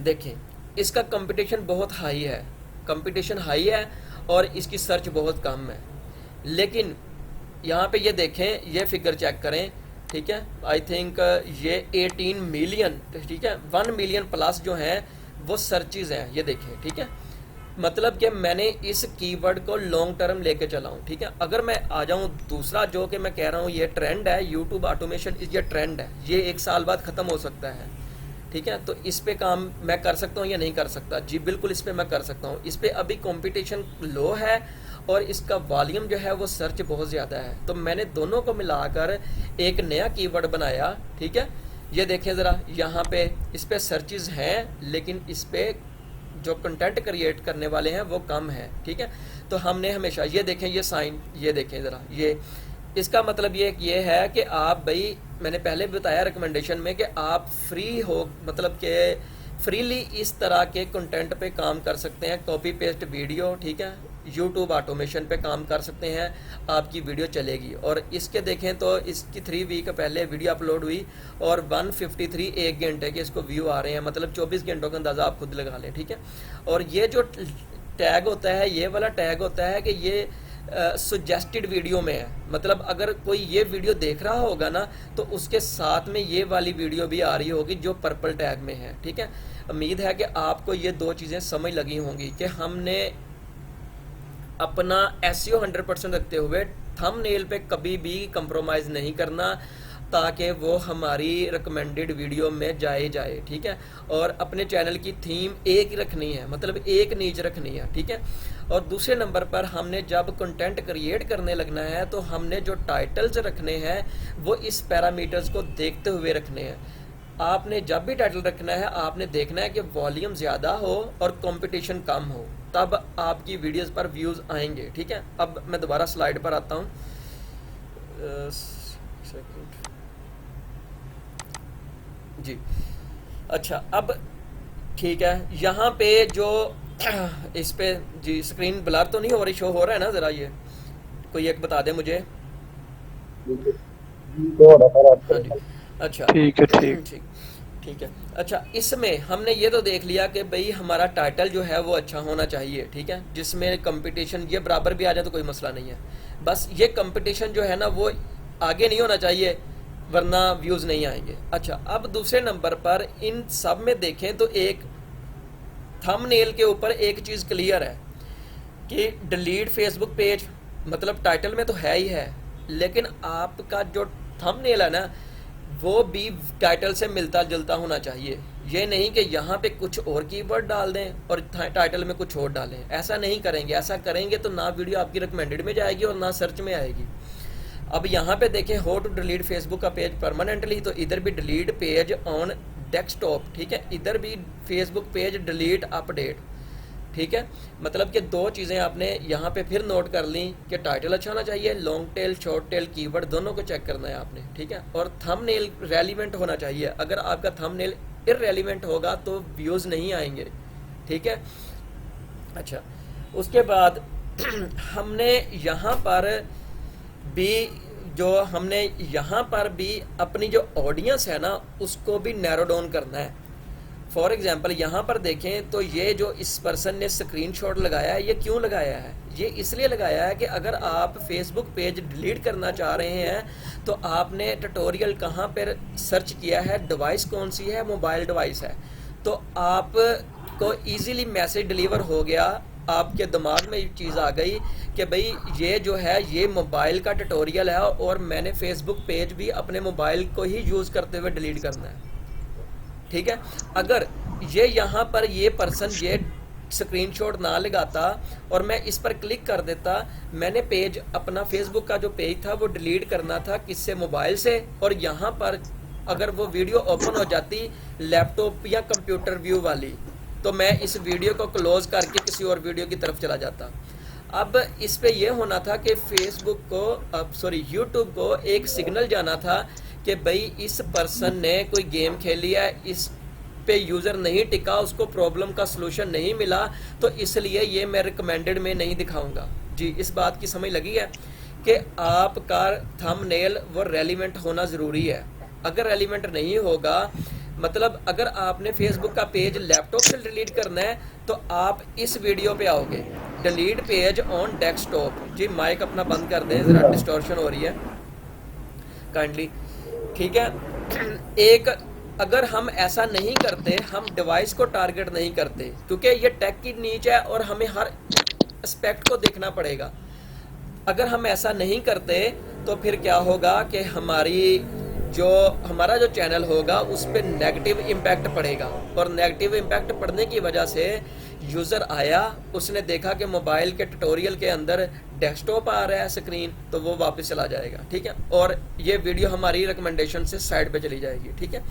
देखें, इसका कंपटीशन बहुत हाई है, कंपटीशन हाई है और इसकी सर्च बहुत कम है, लेकिन यहाँ पे ये देखें, ये फिगर चेक करें, ठीक है। आई थिंक ये 18 मिलियन, ठीक है, 1 मिलियन प्लस जो हैं वो सर्चेज हैं, ये देखें, ठीक है। मतलब कि मैंने इस कीवर्ड को लॉन्ग टर्म लेके चला हूँ, ठीक है। अगर मैं आ जाऊँ दूसरा जो कि मैं कह रहा हूँ ये ट्रेंड है, यूट्यूब ऑटोमेशन, ये ट्रेंड है, ये 1 साल बाद ख़त्म हो सकता है, ठीक है। तो इस पे काम मैं कर सकता हूँ या नहीं कर सकता? जी बिल्कुल, इस पे मैं कर सकता हूँ। इस पे अभी कंपटीशन लो है और इसका वॉल्यूम जो है वो सर्च बहुत ज़्यादा है। तो मैंने दोनों को मिलाकर एक नया कीवर्ड बनाया, ठीक है। ये देखें ज़रा, यहाँ पे इस पे सर्चेज हैं लेकिन इस पे जो कंटेंट क्रिएट करने वाले हैं वो कम है, ठीक है। तो हमने हमेशा ये देखें, ये साइन, ये देखें ज़रा, ये इसका मतलब ये है कि आप भाई, मैंने पहले भी बताया रिकमेंडेशन में कि आप फ्री हो, मतलब कि फ्रीली इस तरह के कंटेंट पे काम कर सकते हैं, कॉपी पेस्ट वीडियो, ठीक है। यूट्यूब ऑटोमेशन पे काम कर सकते हैं, आपकी वीडियो चलेगी। और इसके देखें तो इसकी 3 वीक पहले वीडियो अपलोड हुई और 153 1 घंटे के इसको व्यू आ रहे हैं, मतलब 24 घंटों का अंदाज़ा आप खुद लगा लें, ठीक है। और ये जो टैग होता है, ये वाला टैग होता है कि ये सजेस्टेड वीडियो में है, मतलब अगर कोई ये वीडियो देख रहा होगा ना तो उसके साथ में ये वाली वीडियो भी आ रही होगी जो पर्पल टैग में है, ठीक है। उम्मीद है कि आपको ये 2 चीज़ें समझ लगी होंगी कि हमने अपना एसईओ 100% रखते हुए थंबनेल पे कभी भी कंप्रोमाइज़ नहीं करना, ताकि वो हमारी रिकमेंडेड वीडियो में जाए, ठीक है। और अपने चैनल की थीम एक ही रखनी है, मतलब एक नीच रखनी है, ठीक है। और दूसरे नंबर पर हमने जब कंटेंट क्रिएट करने लगना है तो हमने जो टाइटल्स रखने हैं वो इस पैरामीटर्स को देखते हुए रखने हैं। आपने जब भी टाइटल रखना है आपने देखना है कि वॉल्यूम ज़्यादा हो और कंपटीशन कम हो, तब आपकी वीडियोस पर व्यूज़ आएंगे, ठीक है। अब मैं दोबारा स्लाइड पर आता हूँ, जी। अच्छा, अब ठीक है, यहाँ पे जो इस पे जी स्क्रीन ब्लर तो नहीं हो रही, शो हो रहा है ना? ज़रा ये कोई एक बता दे मुझे। हाँ जी, अच्छा ठीक है, ठीक। ठीक, ठीक है। अच्छा, इसमें हमने ये तो देख लिया कि भाई हमारा टाइटल जो है वो अच्छा होना चाहिए, ठीक है, जिसमें कंपटीशन ये बराबर भी आ जाए तो कोई मसला नहीं है। बस ये कंपटीशन जो है ना वो आगे नहीं होना चाहिए, वरना व्यूज़ नहीं आएंगे। अच्छा, अब दूसरे नंबर पर इन सब में देखें तो एक थंबनेल के ऊपर एक चीज़ क्लियर है कि डिलीट फेसबुक पेज, मतलब टाइटल में तो है ही है, लेकिन आपका जो थंबनेल है ना वो भी टाइटल से मिलता जुलता होना चाहिए। ये नहीं कि यहाँ पे कुछ और कीवर्ड डाल दें और टाइटल में कुछ और डालें, ऐसा नहीं करेंगे। ऐसा करेंगे तो ना वीडियो आपकी रिकमेंडेड में जाएगी और ना सर्च में आएगी। अब यहाँ पे देखें, हाउ टू डिलीट फेसबुक का पेज परमानेंटली, तो इधर भी डिलीट पेज ऑन डेस्कटॉप, ठीक है, इधर भी फेसबुक पेज डिलीट अपडेट, ठीक है। मतलब कि 2 चीज़ें आपने यहाँ पे फिर नोट कर ली कि टाइटल अच्छा होना चाहिए, long tail short tail keyword दोनों को चेक करना है आपने, ठीक है। और थंबनेल रेलिवेंट होना चाहिए, अगर आपका थंबनेल इररेलिवेंट होगा तो व्यूज़ नहीं आएंगे, ठीक है। अच्छा, उसके बाद हमने यहाँ पर भी अपनी जो ऑडियंस है ना उसको भी नैरो डाउन करना है। फॉर एग्जाम्पल यहाँ पर देखें तो ये जो इस पर्सन ने स्क्रीनशॉट लगाया है, ये क्यों लगाया है? ये इसलिए लगाया है कि अगर आप फेसबुक पेज डिलीट करना चाह रहे हैं तो आपने ट्यूटोरियल कहाँ पर सर्च किया है, डिवाइस कौन सी है, मोबाइल डिवाइस है, तो आपको ईजीली मैसेज डिलीवर हो गया, आपके दिमाग में एक चीज़ आ गई कि भाई ये जो है ये मोबाइल का ट्यूटोरियल है और मैंने फेसबुक पेज भी अपने मोबाइल को ही यूज़ करते हुए डिलीट करना है, ठीक है। अगर ये यहाँ पर ये पर्सन ये स्क्रीनशॉट ना लगाता और मैं इस पर क्लिक कर देता, मैंने पेज अपना फेसबुक का जो पेज था वो डिलीट करना था किससे, मोबाइल से, और यहाँ पर अगर वो वीडियो ओपन हो जाती लैपटॉप या कंप्यूटर व्यू वाली तो मैं इस वीडियो को क्लोज करके किसी और वीडियो की तरफ चला जाता। अब इस पे ये होना था कि फेसबुक को यूट्यूब को एक सिग्नल जाना था कि भाई इस पर्सन ने कोई गेम खेली है, इस पे यूज़र नहीं टिका, उसको प्रॉब्लम का सलूशन नहीं मिला, तो इसलिए ये मैं रिकमेंडेड में नहीं दिखाऊंगा। जी, इस बात की समझ लगी है कि आपका थंबनेल वो रेलिवेंट होना ज़रूरी है। अगर रेलिवेंट नहीं होगा, मतलब अगर आपने फेसबुक का पेज लैपटॉप से डिलीट करना है तो आप इस वीडियो पे आओगे, डिलीट पेज ऑन डेस्कटॉप। जी, माइक अपना बंद कर दें, ज़रा डिस्टॉर्शन हो रही है काइंडली, ठीक है। एक अगर हम ऐसा नहीं करते, हम डिवाइस को टारगेट नहीं करते, क्योंकि ये टेक की नीच है और हमें हर एस्पेक्ट को देखना पड़ेगा। अगर हम ऐसा नहीं करते तो फिर क्या होगा कि हमारा जो चैनल होगा उस पर नेगेटिव इम्पैक्ट पड़ेगा, और नेगेटिव इम्पैक्ट पड़ने की वजह से यूज़र आया, उसने देखा कि मोबाइल के ट्यूटोरियल के अंदर डेस्कटॉप आ रहा है स्क्रीन, तो वो वापस चला जाएगा, ठीक है, और ये वीडियो हमारी रिकमेंडेशन से साइड पे चली जाएगी, ठीक है।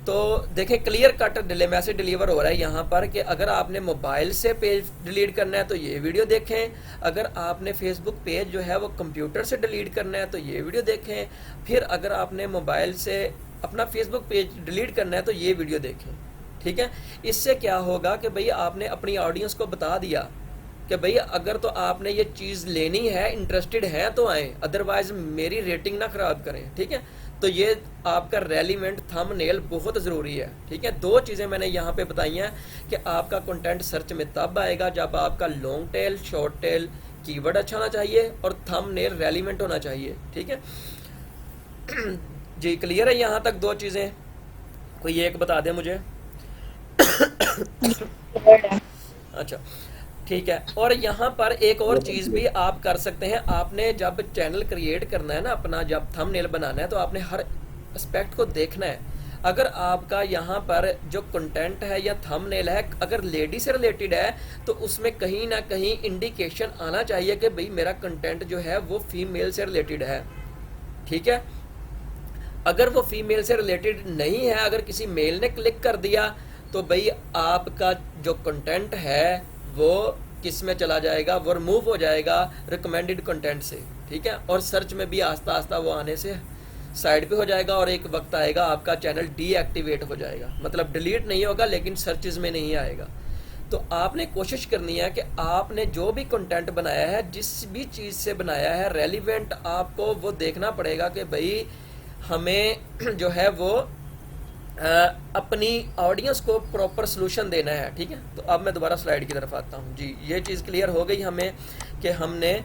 तो देखें क्लियर कट मैसेज डिलीवर हो रहा है यहाँ पर कि अगर आपने मोबाइल से पेज डिलीट करना है तो ये वीडियो देखें, अगर आपने फेसबुक पेज जो है वो कंप्यूटर से डिलीट करना है तो ये वीडियो देखें, फिर अगर आपने मोबाइल से अपना फेसबुक पेज डिलीट करना है तो ये वीडियो देखें, ठीक है। इससे क्या होगा कि भाई आपने अपनी ऑडियंस को बता दिया कि भाई अगर तो आपने ये चीज़ लेनी है, इंटरेस्टेड हैं तो आएँ, अदरवाइज मेरी रेटिंग ना ख़राब करें, ठीक है। तो ये आपका रेलिवेंट थंबनेल बहुत ज़रूरी है, ठीक है। दो चीज़ें मैंने यहाँ पे बताई हैं कि आपका कंटेंट सर्च में तब आएगा जब आपका long tail, short tail, keyword अच्छा होना चाहिए और थंबनेल रेलिवेंट होना चाहिए, ठीक है। जी क्लियर है यहाँ तक दो चीज़ें? कोई एक बता दे मुझे। अच्छा ठीक है। और यहाँ पर एक और चीज़ भी आप कर सकते हैं, आपने जब चैनल क्रिएट करना है ना अपना, जब थंबनेल बनाना है तो आपने हर एस्पेक्ट को देखना है। अगर आपका यहाँ पर जो कंटेंट है या थंबनेल है अगर लेडी से रिलेटेड है तो उसमें कहीं ना कहीं इंडिकेशन आना चाहिए कि भाई मेरा कंटेंट जो है वो फीमेल से रिलेटेड है, ठीक है। अगर वो फीमेल से रिलेटेड नहीं है, अगर किसी मेल ने क्लिक कर दिया तो भाई आपका जो कंटेंट है वो किस में चला जाएगा, वो रिमूव हो जाएगा रिकमेंडेड कंटेंट से, ठीक है। और सर्च में भी आस्ता आस्ता वो आने से साइड पे हो जाएगा और एक वक्त आएगा आपका चैनल डीएक्टिवेट हो जाएगा, मतलब डिलीट नहीं होगा लेकिन सर्चेज में नहीं आएगा। तो आपने कोशिश करनी है कि आपने जो भी कंटेंट बनाया है, जिस भी चीज़ से बनाया है, रेलिवेंट आपको वो देखना पड़ेगा कि भाई हमें जो है वो अपनी ऑडियंस को प्रॉपर सोल्यूशन देना है, ठीक है। तो अब मैं दोबारा स्लाइड की तरफ आता हूँ। जी ये चीज़ क्लियर हो गई हमें कि हमने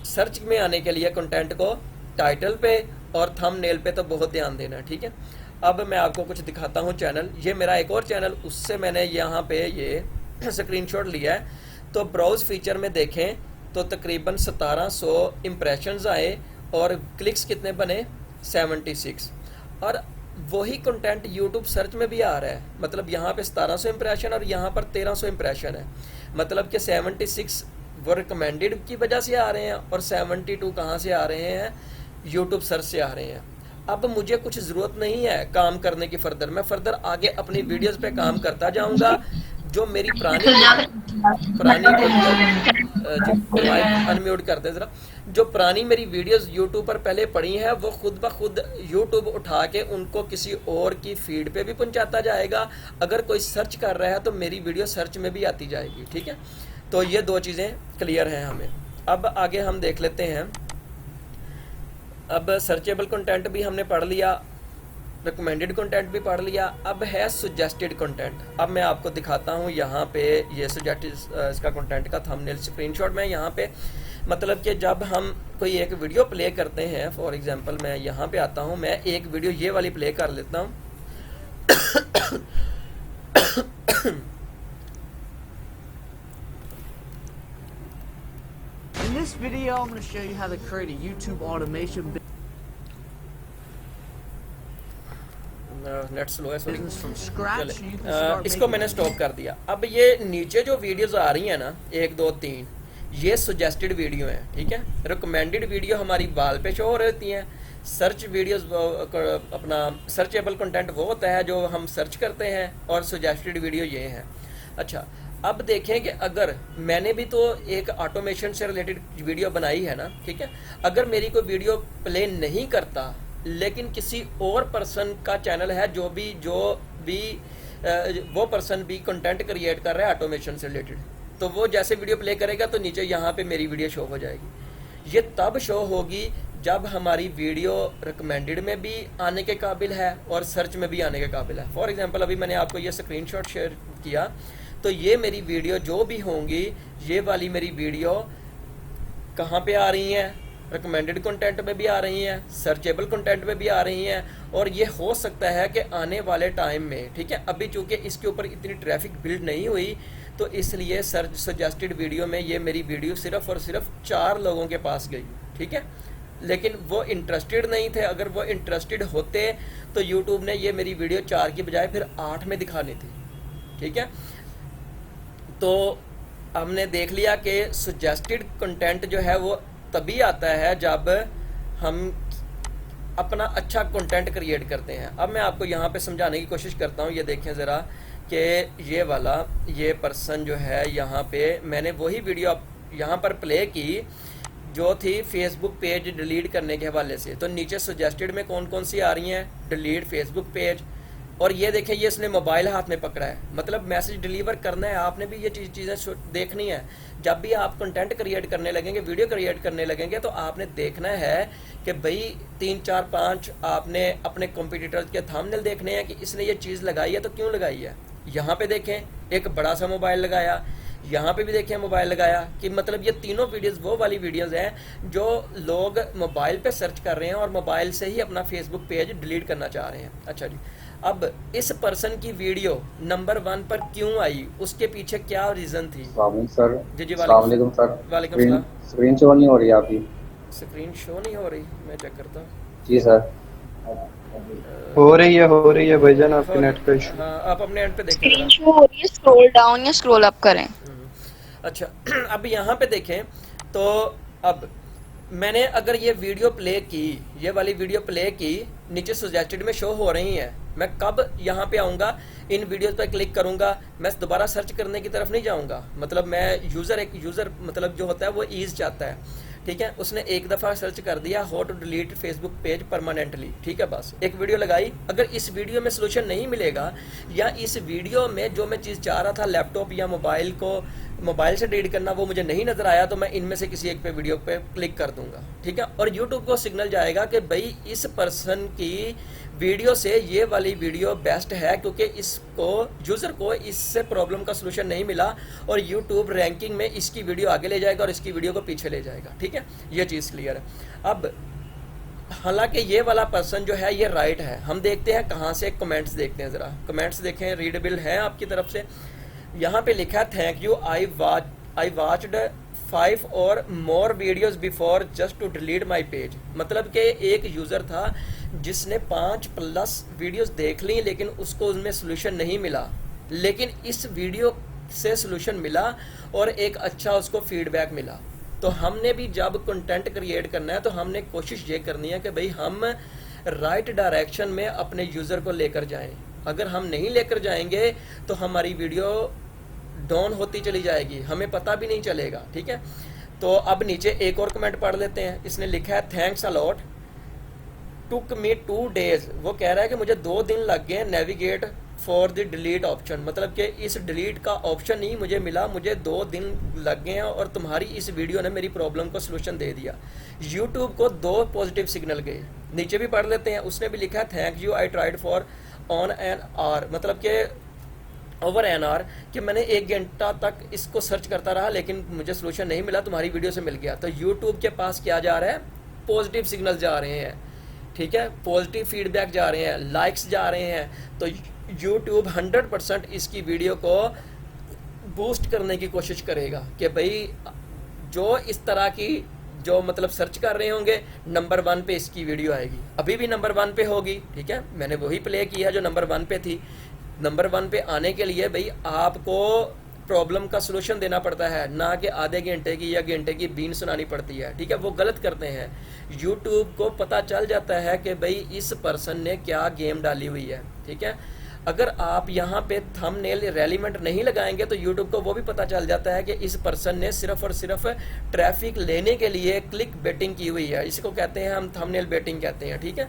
सर्च में आने के लिए कंटेंट को टाइटल पे और थंबनेल पे तो बहुत ध्यान देना है, ठीक है। अब मैं आपको कुछ दिखाता हूँ चैनल, ये मेरा एक और चैनल, उससे मैंने यहाँ पे ये स्क्रीनशॉट लिया है। तो ब्राउज फीचर में देखें तो तकरीबन 1700 इम्प्रेशंस आए और क्लिक्स कितने बने 76, और वही कंटेंट YouTube सर्च में भी आ रहा है, मतलब यहाँ पे 1700 इम्प्रेशन और यहाँ पर 1300 इम्प्रेशन है, मतलब कि 76 वो रिकमेंडेड की वजह से आ रहे हैं और 72 कहाँ से आ रहे हैं, YouTube सर्च से आ रहे हैं। अब मुझे कुछ ज़रूरत नहीं है काम करने की, फर्दर मैं फर्दर आगे अपनी वीडियोस पे काम करता जाऊंगा। जो मेरी पुरानी अनम्यूट करते ज़रा, जो पुरानी मेरी वीडियोस यूट्यूब पर पहले पड़ी हैं वो खुद ब खुद यूट्यूब उठा के उनको किसी और की फीड पे भी पहुंचाता जाएगा। अगर कोई सर्च कर रहा है तो मेरी वीडियो सर्च में भी आती जाएगी, ठीक है। तो ये दो चीज़ें क्लियर हैं हमें। अब आगे हम देख लेते हैं, अब सर्चेबल कंटेंट भी हमने पढ़ लिया, रिकमेंडेड कंटेंट भी पढ़ लिया, अब है सजेस्टेड कंटेंट। अब मैं आपको दिखाता हूँ यहाँ पे ये सजेस्टेड इसका कंटेंट का थंबनेल स्क्रीनशॉट में यहाँ पे, मतलब कि जब हम कोई एक वीडियो प्ले करते हैं, फॉर एग्जांपल मैं यहाँ पे आता हूँ, मैं एक वीडियो ये वाली प्ले कर लेता हूँ। In this video, I'm going to show you how to create a YouTube automation net slow है, sorry. business from scratch. So you can start इसको making मैंने स्टॉप कर दिया। अब ये नीचे जो वीडियोस आ रही हैं ना 1 2 3, ये सजेस्टेड वीडियो हैं, ठीक है। रिकमेंडेड वीडियो हमारी वाल पे शो हो रहती हैं। सर्च वीडियोस अपना सर्चेबल कंटेंट वो होता है जो हम सर्च करते हैं, और सजेस्टेड वीडियो ये हैं। अच्छा अब देखें कि अगर मैंने भी तो एक ऑटोमेशन से रिलेटेड वीडियो बनाई है ना, ठीक है। अगर मेरी कोई वीडियो प्ले नहीं करता लेकिन किसी और पर्सन का चैनल है जो भी वो पर्सन भी कंटेंट क्रिएट कर रहा है ऑटोमेशन से रिलेटेड, तो वो जैसे वीडियो प्ले करेगा तो नीचे यहाँ पे मेरी वीडियो शो हो जाएगी। ये तब शो होगी जब हमारी वीडियो रिकमेंडेड में भी आने के काबिल है और सर्च में भी आने के काबिल है। फॉर एग्जांपल अभी मैंने आपको ये स्क्रीनशॉट शेयर किया, तो ये मेरी वीडियो जो भी होंगी, ये वाली मेरी वीडियो कहाँ पे आ रही हैं, रिकमेंडेड कंटेंट में भी आ रही हैं, सर्चेबल कंटेंट में भी आ रही हैं, और ये हो सकता है कि आने वाले टाइम में, ठीक है, अभी चूंकि इसके ऊपर इतनी ट्रैफिक बिल्ड नहीं हुई तो इसलिए सर्च सजेस्टेड वीडियो में ये मेरी वीडियो सिर्फ और सिर्फ 4 लोगों के पास गई, ठीक है, लेकिन वो इंटरेस्टेड नहीं थे। अगर वो इंटरेस्टेड होते तो यूट्यूब ने ये मेरी वीडियो 4 की बजाय फिर 8 में दिखानी थी, ठीक है। तो हमने देख लिया कि सजेस्टेड कंटेंट जो है वो तभी आता है जब हम अपना अच्छा कंटेंट क्रिएट करते हैं। अब मैं आपको यहाँ पे समझाने की कोशिश करता हूँ। ये देखें ज़रा कि ये पर्सन जो है, यहाँ पे मैंने वही वीडियो यहाँ पर प्ले की जो थी फेसबुक पेज डिलीट करने के हवाले से। तो नीचे सजेस्टेड में कौन कौन सी आ रही हैं, डिलीट फेसबुक पेज, और ये देखें ये इसने मोबाइल हाथ में पकड़ा है, मतलब मैसेज डिलीवर करना है। आपने भी ये चीज़ें देखनी है। जब भी आप कंटेंट क्रिएट करने लगेंगे, वीडियो क्रिएट करने लगेंगे, तो आपने देखना है कि भाई 3 4 5 आपने अपने कॉम्पिटिटर्स के थंबनेल देखने हैं कि इसने ये चीज़ लगाई है तो क्यों लगाई है। यहाँ पे देखें एक बड़ा सा मोबाइल लगाया, यहाँ पे भी देखें मोबाइल लगाया, कि मतलब ये तीनों वीडियोस वो वाली वीडियोस हैं जो लोग मोबाइल पे सर्च कर रहे हैं और मोबाइल से ही अपना फेसबुक पेज डिलीट करना चाह रहे हैं। अच्छा जी, अब इस पर्सन की वीडियो नंबर 1 पर क्यों आई, उसके पीछे क्या रीज़न थी? सर जी जी, वालेकुम सर। वालेकुम सलाम। स्क्रीन शो नहीं हो रही आपकी? स्क्रीन शो नहीं हो रही, मैं चेक करता हूँ। जी सर। हो रही है भाईजान, आपके नेट पे इशू। हाँ, आप अपने एंड पे देखें स्क्रीन जरा। शो हो रही है, स्क्रॉल डाउन या स्क्रॉल अप करें। अच्छा, अब यहाँ पे देखें तो अब मैंने अगर ये वीडियो प्ले की, ये वाली वीडियो प्ले की, नीचे सजेस्टेड में शो हो रही हैं, मैं कब यहाँ पे आऊँगा, इन वीडियोस पर क्लिक करूँगा, मैं दोबारा सर्च करने की तरफ नहीं जाऊँगा। मतलब मैं एक यूज़र मतलब जो होता है वो ईज़ चाहता है, ठीक है। उसने एक दफ़ा सर्च कर दिया how to delete Facebook page permanently, ठीक है, बस एक वीडियो लगाई। अगर इस वीडियो में सोल्यूशन नहीं मिलेगा, या इस वीडियो में जो मैं चीज़ चाह रहा था लैपटॉप या मोबाइल से डिलीट करना, वो मुझे नहीं नज़र आया, तो मैं इनमें से किसी एक पे वीडियो पे क्लिक कर दूंगा, ठीक है। और यूट्यूब को सिग्नल जाएगा कि भाई इस पर्सन की वीडियो से ये वाली वीडियो बेस्ट है, क्योंकि इसको यूज़र को इससे प्रॉब्लम का सलूशन नहीं मिला, और यूट्यूब रैंकिंग में इसकी वीडियो आगे ले जाएगा और इसकी वीडियो को पीछे ले जाएगा, ठीक है। ये चीज़ क्लियर है। अब हालांकि ये वाला पर्सन जो है ये राइट है। हम देखते हैं कहाँ से कमेंट्स देखते हैं, ज़रा कमेंट्स देखें, रीडेबल हैं आपकी तरफ से। यहाँ पे लिखा है थैंक यू, आई वॉच्ड 5 और more videos before just to delete my page. मतलब कि एक यूज़र था जिसने 5+ वीडियोस देख ली, लेकिन उसको उनमें सोल्यूशन नहीं मिला, लेकिन इस वीडियो से सोल्यूशन मिला और एक अच्छा उसको फीडबैक मिला। तो हमने भी जब कंटेंट क्रिएट करना है तो हमने कोशिश ये करनी है कि भाई हम राइट डायरेक्शन में अपने यूज़र को लेकर जाएं। अगर हम नहीं लेकर जाएंगे तो हमारी वीडियो डाउन होती चली जाएगी, हमें पता भी नहीं चलेगा, ठीक है। तो अब नीचे एक और कमेंट पढ़ लेते हैं। इसने लिखा है thanks a lot, took me 2 days। वो कह रहा है कि मुझे 2 दिन लग गए navigate for the delete option, मतलब कि इस डिलीट का ऑप्शन ही मुझे मिला, मुझे 2 दिन लग गए हैं, और तुम्हारी इस वीडियो ने मेरी प्रॉब्लम को सलूशन दे दिया। यूट्यूब को 2 पॉजिटिव सिग्नल गए। नीचे भी पढ़ लेते हैं। उसने भी लिखा है thank you, I tried for on an hour, मतलब कि ओवर एन आवर, कि मैंने 1 घंटा तक इसको सर्च करता रहा लेकिन मुझे सलूशन नहीं मिला, तुम्हारी वीडियो से मिल गया। तो यूट्यूब के पास क्या जा रहा है, पॉजिटिव सिग्नल जा रहे हैं, ठीक है, पॉजिटिव फीडबैक जा रहे हैं, लाइक्स जा रहे हैं। तो यूट्यूब 100% इसकी वीडियो को बूस्ट करने की कोशिश करेगा कि भाई जो इस तरह की जो मतलब सर्च कर रहे होंगे, नंबर 1 पे इसकी वीडियो आएगी। अभी भी नंबर 1 पे होगी, ठीक है, मैंने वही प्ले किया जो नंबर 1 पे थी। नंबर 1 पे आने के लिए भाई आपको प्रॉब्लम का सलूशन देना पड़ता है, ना कि आधे घंटे की या घंटे की बीन सुनानी पड़ती है, ठीक है। वो गलत करते हैं। यूट्यूब को पता चल जाता है कि भाई इस पर्सन ने क्या गेम डाली हुई है, ठीक है। अगर आप यहाँ पे थंबनेल रेलिवेंट नहीं लगाएंगे तो यूट्यूब को वो भी पता चल जाता है कि इस पर्सन ने सिर्फ और सिर्फ ट्रैफिक लेने के लिए क्लिक बेटिंग की हुई है। इसको कहते हैं हम थंबनेल बेटिंग कहते हैं, ठीक है,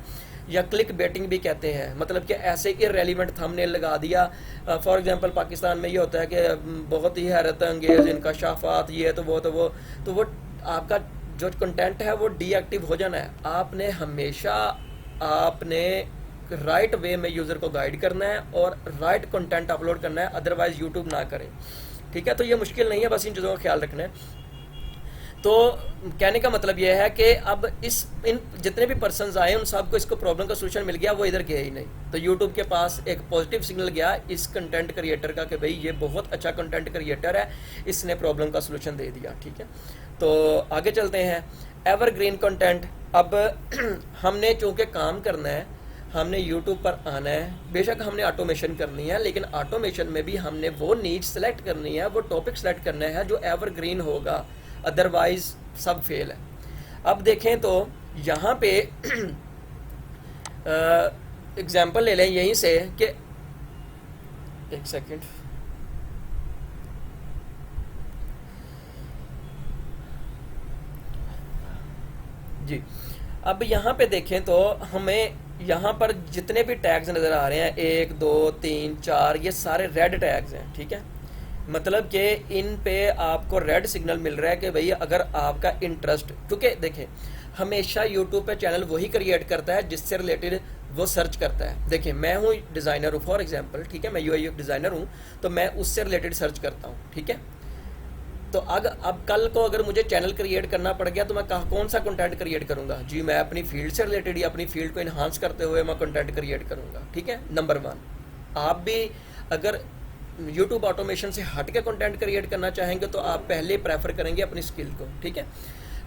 या क्लिक बेटिंग भी कहते हैं। मतलब कि ऐसे इररेलेवेंट थंबनेल लगा दिया। फॉर एग्जांपल पाकिस्तान में ये होता है कि बहुत ही हैरत अंगेज इनकशाफात, ये तो वो आपका जो कंटेंट है वो डीएक्टिव हो जाना है। आपने हमेशा राइट वे में यूज़र को गाइड करना है और राइट कंटेंट अपलोड करना है, अदरवाइज यूट्यूब ना करे, ठीक है। तो ये मुश्किल नहीं है, बस इन चीज़ों का ख्याल रखना है। तो कहने का मतलब यह है कि अब इन जितने भी पर्सन्स आए उन सबको इसको प्रॉब्लम का सोल्यूशन मिल गया, वो इधर गए ही नहीं। तो यूट्यूब के पास एक पॉजिटिव सिग्नल गया इस कंटेंट क्रिएटर का कि भाई ये बहुत अच्छा कंटेंट क्रिएटर है, इसने प्रॉब्लम का सोल्यूशन दे दिया। ठीक है, तो आगे चलते हैं। Evergreen content. अब हमने चूँकि काम करना है, हमने यूट्यूब पर आना है, बेशक हमने ऑटोमेशन करनी है, लेकिन ऑटोमेशन में भी हमने वो नीड सेलेक्ट करनी है, वो टॉपिक सेलेक्ट करना है जो एवरग्रीन होगा, अदरवाइज सब फेल है। अब देखें तो यहाँ पे एग्जाम्पल ले लें यहीं से कि एक सेकेंड, जी। अब यहाँ पे देखें तो हमें यहाँ पर जितने भी टैग्स नज़र आ रहे हैं 1 2 3 4 ये सारे रेड टैग्स हैं। ठीक है, मतलब कि इन पे आपको रेड सिग्नल मिल रहा है कि भाई अगर आपका इंटरेस्ट, क्योंकि देखें हमेशा यूट्यूब पे चैनल वही क्रिएट करता है जिससे रिलेटेड वो सर्च करता है। देखिए मैं हूँ डिज़ाइनर हूँ फॉर एग्जांपल, ठीक है, मैं यूआई डिज़ाइनर हूँ, तो मैं उससे रिलेटेड सर्च करता हूँ। ठीक है, तो अब कल को अगर मुझे चैनल क्रिएट करना पड़ गया तो मैं कौन सा कंटेंट क्रिएट करूंगा? जी मैं अपनी फील्ड से रिलेटेड या अपनी फील्ड को इन्हांस करते हुए मैं कंटेंट क्रिएट करूंगा। ठीक है, नंबर 1। आप भी अगर यूट्यूब ऑटोमेशन से हट के कंटेंट क्रिएट करना चाहेंगे तो आप पहले प्रेफर करेंगे अपनी स्किल को। ठीक है,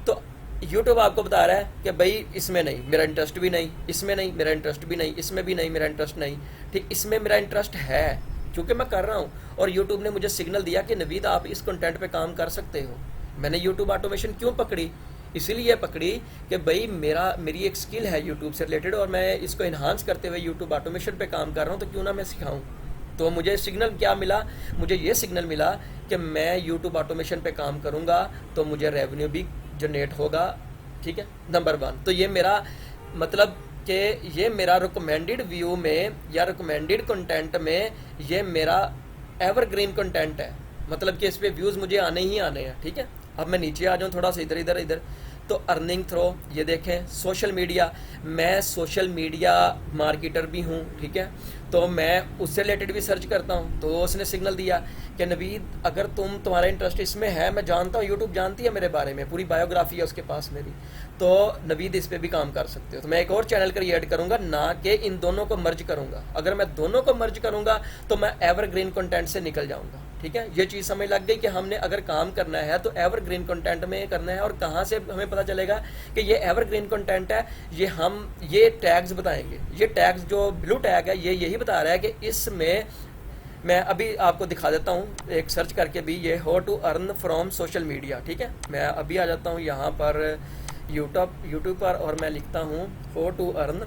तो यूट्यूब आपको बता रहा है कि भाई इसमें नहीं, मेरा इंटरेस्ट भी नहीं, इसमें नहीं, मेरा इंटरेस्ट भी नहीं, इसमें भी नहीं, मेरा इंटरेस्ट नहीं। ठीक, इसमें मेरा इंटरेस्ट है क्योंकि मैं कर रहा हूँ और यूट्यूब ने मुझे सिग्नल दिया कि नवीद आप इस कंटेंट पे काम कर सकते हो। मैंने यूट्यूब ऑटोमेशन क्यों पकड़ी? इसीलिए पकड़ी कि भाई मेरी एक स्किल है यूट्यूब से रिलेटेड और मैं इसको इन्हांस करते हुए यूट्यूब ऑटोमेशन पे काम कर रहा हूँ, तो क्यों ना मैं सिखाऊँ। तो मुझे सिग्नल क्या मिला? मुझे ये सिग्नल मिला कि मैं यूट्यूब ऑटोमेशन पे काम करूँगा तो मुझे रेवेन्यू भी जनरेट होगा। ठीक है, नंबर 1। तो ये मेरा मतलब कि ये मेरा रिकमेंडेड व्यू में या रिकमेंडेड कंटेंट में ये मेरा एवरग्रीन कंटेंट है, मतलब कि इस पे व्यूज़ मुझे आने ही आने हैं। ठीक है, अब मैं नीचे आ जाऊँ थोड़ा सा इधर तो अर्निंग थ्रो, ये देखें सोशल मीडिया, मैं सोशल मीडिया मार्केटर भी हूँ। ठीक है, तो मैं उससे रिलेटेड भी सर्च करता हूँ, तो उसने सिग्नल दिया कि नवीद अगर तुम्हारा इंटरेस्ट इसमें है, मैं जानता हूँ यूट्यूब जानती है मेरे बारे में, पूरी बायोग्राफी है उसके पास मेरी, तो नवीद इस पे भी काम कर सकते हो। तो मैं एक और चैनल क्रिएट करूँगा, ना कि इन दोनों को मर्ज करूँगा। अगर मैं दोनों को मर्ज करूँगा तो मैं एवरग्रीन कंटेंट से निकल जाऊँगा। ठीक है, ये चीज़ समझ लग गई कि हमने अगर काम करना है तो एवरग्रीन कंटेंट में करना है। और कहाँ से हमें पता चलेगा कि ये एवरग्रीन कंटेंट है? ये टैग्स बताएंगे। ये टैग्स जो ब्लू टैग है ये यही बता रहा है कि इसमें, मैं अभी आपको दिखा देता हूँ एक सर्च करके भी, ये how to earn from social media. ठीक है, मैं अभी आ जाता हूँ यहाँ पर यूट्यूब पर और मैं लिखता हूँ how to earn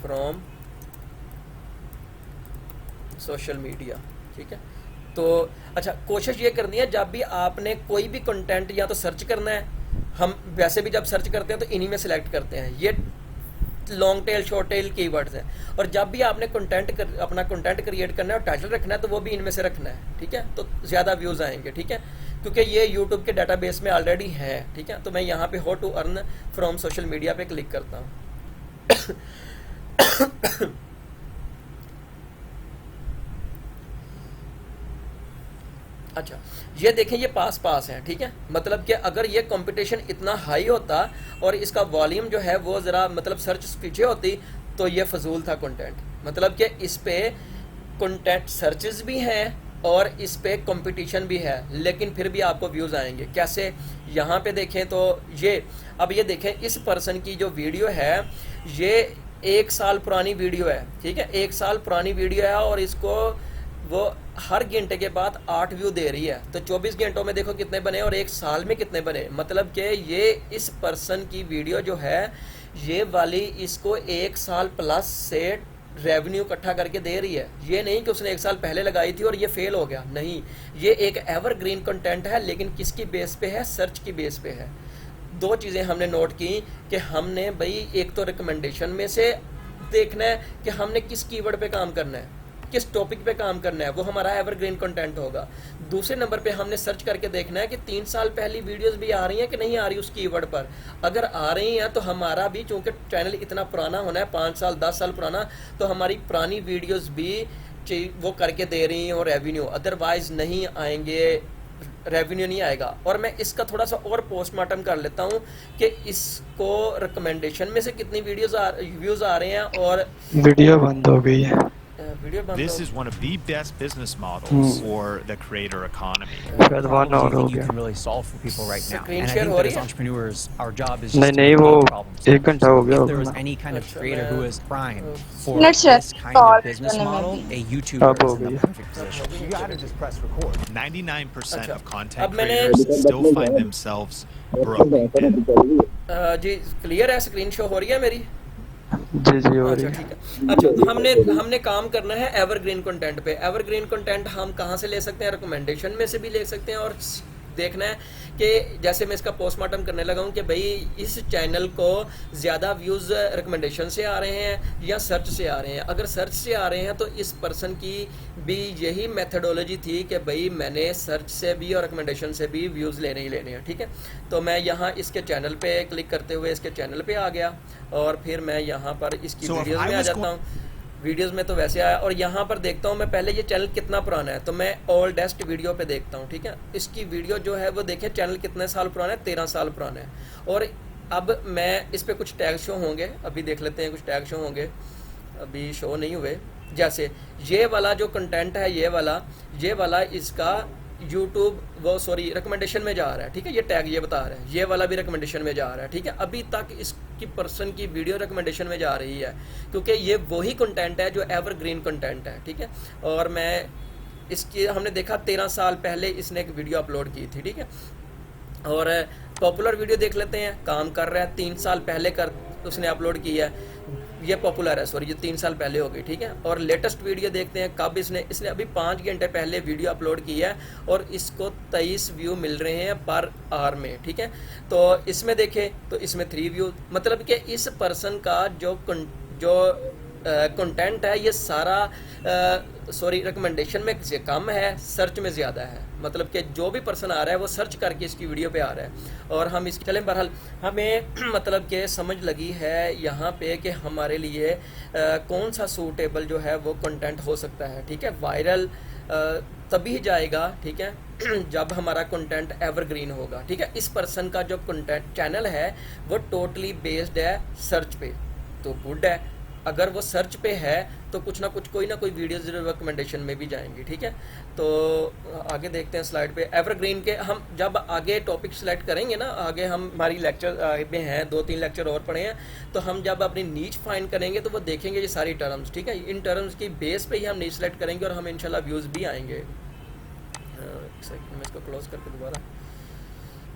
from social media. ठीक है, तो अच्छा कोशिश ये करनी है जब भी आपने कोई भी कंटेंट या तो सर्च करना है, हम वैसे भी जब सर्च करते हैं तो इन्हीं में सिलेक्ट करते हैं, ये long tail short tail keywords हैं। और जब भी आपने अपना कंटेंट क्रिएट करना है और टाइटल रखना है तो वो भी इनमें से रखना है। ठीक है, तो ज़्यादा व्यूज़ आएंगे। ठीक है, क्योंकि ये यूट्यूब के डाटाबेस में ऑलरेडी है। ठीक है, तो मैं यहाँ पे how to earn from social media पे क्लिक करता हूँ। अच्छा, ये देखें ये पास है। ठीक है, मतलब कि अगर ये कंपटीशन इतना हाई होता और इसका वॉल्यूम जो है वो ज़रा मतलब सर्च पीछे होती तो ये फजूल था कंटेंट। मतलब कि इस पे कंटेंट सर्चेस भी हैं और इस पे कंपटीशन भी है, लेकिन फिर भी आपको व्यूज़ आएंगे। कैसे? यहाँ पे देखें तो अब ये देखें इस पर्सन की जो वीडियो है ये 1 साल पुरानी वीडियो है। ठीक है, 1 साल पुरानी वीडियो है और इसको वो हर घंटे के बाद 8 व्यू दे रही है। तो 24 घंटों में देखो कितने बने और 1 साल में कितने बने। मतलब कि ये इस पर्सन की वीडियो जो है ये वाली इसको 1 साल प्लस से रेवेन्यू इकट्ठा करके दे रही है। ये नहीं कि उसने 1 साल पहले लगाई थी और ये फेल हो गया, नहीं, ये एक एवरग्रीन कंटेंट है, लेकिन किसकी बेस पे है? सर्च की बेस पे है। 2 चीज़ें हमने नोट की कि हमने भाई एक तो रिकमेंडेशन में से देखना है कि हमने किस कीवर्ड पे काम करना है, किस टॉपिक पे काम करना है, वो हमारा एवरग्रीन कंटेंट होगा। दूसरे नंबर पे हमने सर्च करके देखना है कि 3 साल पहली वीडियोस भी आ रही हैं कि नहीं आ रही उस कीवर्ड पर। अगर आ रही हैं तो हमारा भी, चूँकि चैनल इतना पुराना होना है 5 साल 10 साल पुराना, तो हमारी पुरानी वीडियोस भी वो करके दे रही हैं और रेवेन्यू, अदरवाइज नहीं आएंगे रेवेन्यू नहीं आएगा। और मैं इसका थोड़ा सा और पोस्टमार्टम कर लेता हूँ कि इसको रिकमेंडेशन में से कितनी व्यूज़ आ रहे हैं और वीडियो बंद हो गई है। वीडियो बंद This हो is one of the best business models for the creator economy. शायद 1 hour हो you गया। can really solve for people right now. Screen And I share think हो that रही as है? entrepreneurs, our job is नहीं just to नहीं, make वो problems. 1 घंटा हो गया If there was होगा। any kind of अच्छा, creator मैं- who is primed for Let's this just kind of start business करने में model, भी। a YouTuber अब हो is in the गई। perfect position. You gotta just press record. 99% अच्छा, of content अब मैंने- creators still find themselves broke. जी clear है, स्क्रीन शो हो रही है मेरी? जी जी हो रही अच्छा है। ठीक है। अच्छा हमने काम करना है एवरग्रीन कंटेंट पे। एवरग्रीन कंटेंट हम कहाँ से ले सकते हैं? रिकमेंडेशन में से भी ले सकते हैं और देखना है कि जैसे मैं इसका पोस्टमार्टम करने लगा हूँ कि भाई इस चैनल को ज़्यादा व्यूज़ रिकमेंडेशन से आ रहे हैं या सर्च से आ रहे हैं। अगर सर्च से आ रहे हैं तो इस पर्सन की भी यही मेथडोलॉजी थी कि भाई मैंने सर्च से भी और रिकमेंडेशन से भी व्यूज़ लेने ही लेने हैं, ठीक है। तो मैं यहाँ इसके चैनल पे क्लिक करते हुए इसके चैनल पे आ गया और फिर मैं यहाँ पर इसकी So if वीडियोज़ I में आ was जाता हूँ। वीडियोस में तो वैसे आया और यहाँ पर देखता हूँ मैं पहले ये चैनल कितना पुराना है, तो मैं ओल्डेस्ट वीडियो पे देखता हूँ, ठीक है। इसकी वीडियो जो है वो देखें चैनल कितने साल पुराना है, 13 साल पुराना है। और अब मैं इस पे कुछ टैग शो होंगे, अभी देख लेते हैं, कुछ टैग शो होंगे, अभी शो नहीं हुए। जैसे ये वाला जो कंटेंट है, ये वाला इसका यूट्यूब रिकमेंडेशन में जा रहा है, ठीक है। ये टैग ये बता रहा है, ये वाला भी रिकमेंडेशन में जा रहा है, ठीक है। अभी तक इसकी पर्सन की वीडियो रिकमेंडेशन में जा रही है क्योंकि ये वही कंटेंट है जो एवरग्रीन कंटेंट है, ठीक है। और मैं इसकी हमने देखा 13 साल पहले इसने एक वीडियो अपलोड की थी, ठीक है। और पॉपुलर वीडियो देख लेते हैं, काम कर रहा है, 3 साल पहले उसने अपलोड की है, ये पॉपुलर है, ये 3 साल पहले हो गई, ठीक है। और लेटेस्ट वीडियो देखते हैं कब इसने अभी 5 घंटे पहले वीडियो अपलोड की है और इसको 23 व्यू मिल रहे हैं पर आवर में, ठीक है। तो इसमें देखें तो इसमें 3 व्यू, मतलब कि इस पर्सन का जो कंटेंट है ये सारा रिकमेंडेशन में से कम है, सर्च में ज़्यादा है। मतलब कि जो भी पर्सन आ रहा है वो सर्च करके इसकी वीडियो पे आ रहा है। और हम इसकी चलें, बहरहाल हमें मतलब कि समझ लगी है यहाँ पे कि हमारे लिए कौन सा सूटेबल जो है वो कंटेंट हो सकता है, ठीक है। वायरल तभी जाएगा, ठीक है, जब हमारा कंटेंट एवरग्रीन होगा, ठीक है। इस पर्सन का जो कंटेंट चैनल है वो टोटली बेस्ड है सर्च पे, तो गुड है। अगर वो सर्च पे है तो कुछ ना कुछ कोई ना कोई वीडियो जरूर रिकमेंडेशन में भी जाएंगी, ठीक है। तो आगे देखते हैं स्लाइड पे। एवरग्रीन के हम जब आगे टॉपिक सेलेक्ट करेंगे ना, आगे हम हमारी लेक्चर में हैं, 2-3 लेक्चर और पढ़े हैं, तो हम जब अपनी नीच फाइंड करेंगे तो वो देखेंगे ये सारी टर्म्स, ठीक है। इन टर्म्स की बेस पे ही हम नीच सेलेक्ट करेंगे और हम इंशाल्लाह व्यूज़ भी आएंगे। एक सेकंड मैं इसको क्लोज करके दोबारा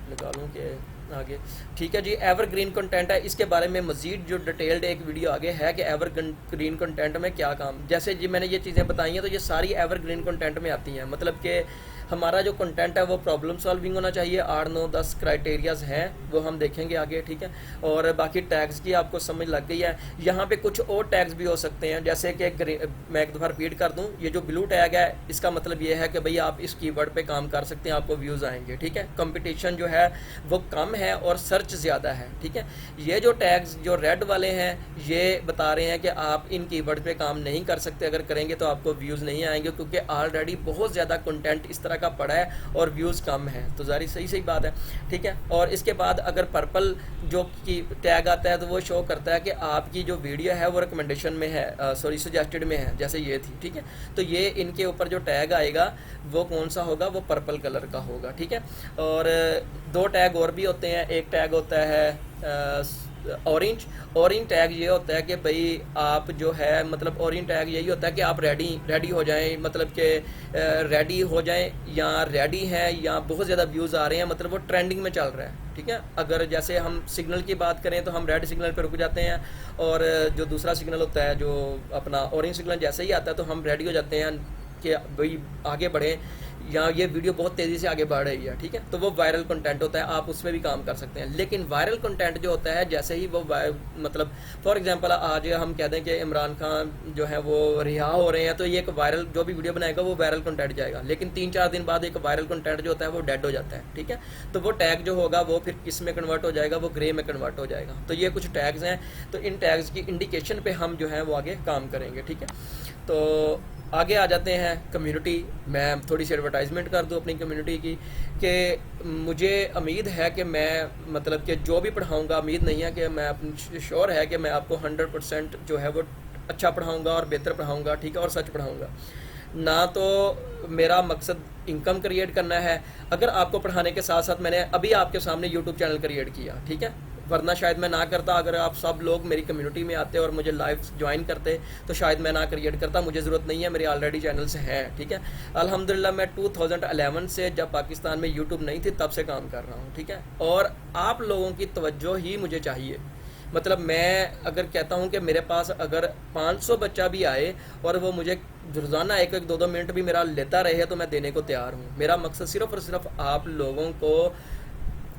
निकालूँ कि आगे, ठीक है जी। एवरग्रीन कंटेंट है, इसके बारे में मज़ीद जो डिटेल्ड एक वीडियो आगे है कि एवरग्रीन कंटेंट में क्या काम, जैसे जी मैंने ये चीज़ें बताई हैं तो ये सारी एवरग्रीन कंटेंट में आती हैं। मतलब कि हमारा जो कंटेंट है वो प्रॉब्लम सॉल्विंग होना चाहिए, 8, 9, 10 क्राइटेरियाज हैं, वो हम देखेंगे आगे, ठीक है। और बाकी टैग्स की आपको समझ लग गई है। यहाँ पे कुछ और टैग्स भी हो सकते हैं, जैसे कि मैं एक दफ़ा रिपीट कर दूँ, ये जो ब्लू टैग है इसका मतलब ये है कि भाई आप इस कीवर्ड पे काम कर सकते हैं, आपको व्यूज़ आएंगे, ठीक है। कंपटीशन जो है वो कम है और सर्च ज़्यादा है, ठीक है। ये जो टैग्स जो रेड वाले हैं ये बता रहे हैं कि आप इन कीवर्ड पे काम नहीं कर सकते, अगर करेंगे तो आपको व्यूज़ नहीं आएंगे क्योंकि ऑलरेडी बहुत ज़्यादा कंटेंट इस तरह का पड़ा है और व्यूज़ कम है, तो जारी सही बात है, ठीक है। और इसके बाद अगर पर्पल जो की टैग आता है तो वो शो करता है कि आपकी जो वीडियो है वो रिकमेंडेशन में है, सजेस्टेड में है, जैसे ये थी, ठीक है। तो ये इनके ऊपर जो टैग आएगा वो कौन सा होगा, वो पर्पल कलर का होगा, ठीक है। और 2 टैग और भी होते हैं, एक टैग होता है ऑरेंज टैग, ये होता है कि भाई आप जो है, मतलब ऑरेंज टैग यही होता है कि आप रेडी हो जाएं, मतलब कि रेडी हो जाएं या रेडी हैं या बहुत ज़्यादा व्यूज़ आ रहे हैं, मतलब वो ट्रेंडिंग में चल रहा है, ठीक है। अगर जैसे हम सिग्नल की बात करें तो हम रेड सिग्नल पर रुक जाते हैं और जो दूसरा सिग्नल होता है जो अपना ऑरेंज सिग्नल जैसे ही आता है तो हम रेडी हो जाते हैं कि भाई आगे बढ़ें या ये वीडियो बहुत तेज़ी से आगे बढ़ रही है, ठीक है। तो वो वायरल कंटेंट होता है, आप उसमें भी काम कर सकते हैं। लेकिन वायरल कंटेंट जो होता है, जैसे ही वो मतलब फॉर एग्जांपल आज हम कह दें कि इमरान खान जो है वो रिहा हो रहे हैं, तो ये एक वायरल जो भी वीडियो बनाएगा वो वायरल कंटेंट जाएगा। लेकिन 3-4 दिन बाद एक वायरल कंटेंट जो होता है वो डेड हो जाता है, ठीक है। तो वो टैग जो होगा वो फिर किस में कन्वर्ट हो जाएगा, वो ग्रे में कन्वर्ट हो जाएगा। तो ये कुछ टैग्स हैं, तो इन टैग्स की इंडिकेशन पर हम जो है वो आगे काम करेंगे, ठीक है। तो आगे आ जाते हैं कम्युनिटी। मैं थोड़ी सी एडवर्टाइजमेंट कर दूं अपनी कम्युनिटी की कि मुझे उम्मीद है कि मैं मतलब कि जो भी पढ़ाऊंगा, उम्मीद नहीं है कि मैं अपनी श्योर है कि मैं आपको 100% जो है वो अच्छा पढ़ाऊंगा और बेहतर पढ़ाऊंगा, ठीक है, और सच पढ़ाऊंगा। ना तो मेरा मकसद इनकम क्रिएट करना है। अगर आपको पढ़ाने के साथ साथ मैंने अभी आपके सामने यूट्यूब चैनल क्रिएट किया, ठीक है, वरना शायद मैं ना करता। अगर आप सब लोग मेरी कम्युनिटी में आते और मुझे लाइव ज्वाइन करते तो शायद मैं ना क्रिएट करता। मुझे ज़रूरत नहीं है, मेरे ऑलरेडी चैनल्स हैं, ठीक है। अल्हम्दुलिल्लाह मैं 2011 से, जब पाकिस्तान में यूट्यूब नहीं थी, तब से काम कर रहा हूँ, ठीक है। और आप लोगों की तवज्जो ही मुझे चाहिए। मतलब मैं अगर कहता हूँ कि मेरे पास अगर 500 बच्चा भी आए और वो मुझे रोज़ाना 1-2 मिनट भी मेरा लेता रहे तो मैं देने को तैयार हूँ। मेरा मकसद सिर्फ़ और सिर्फ आप लोगों को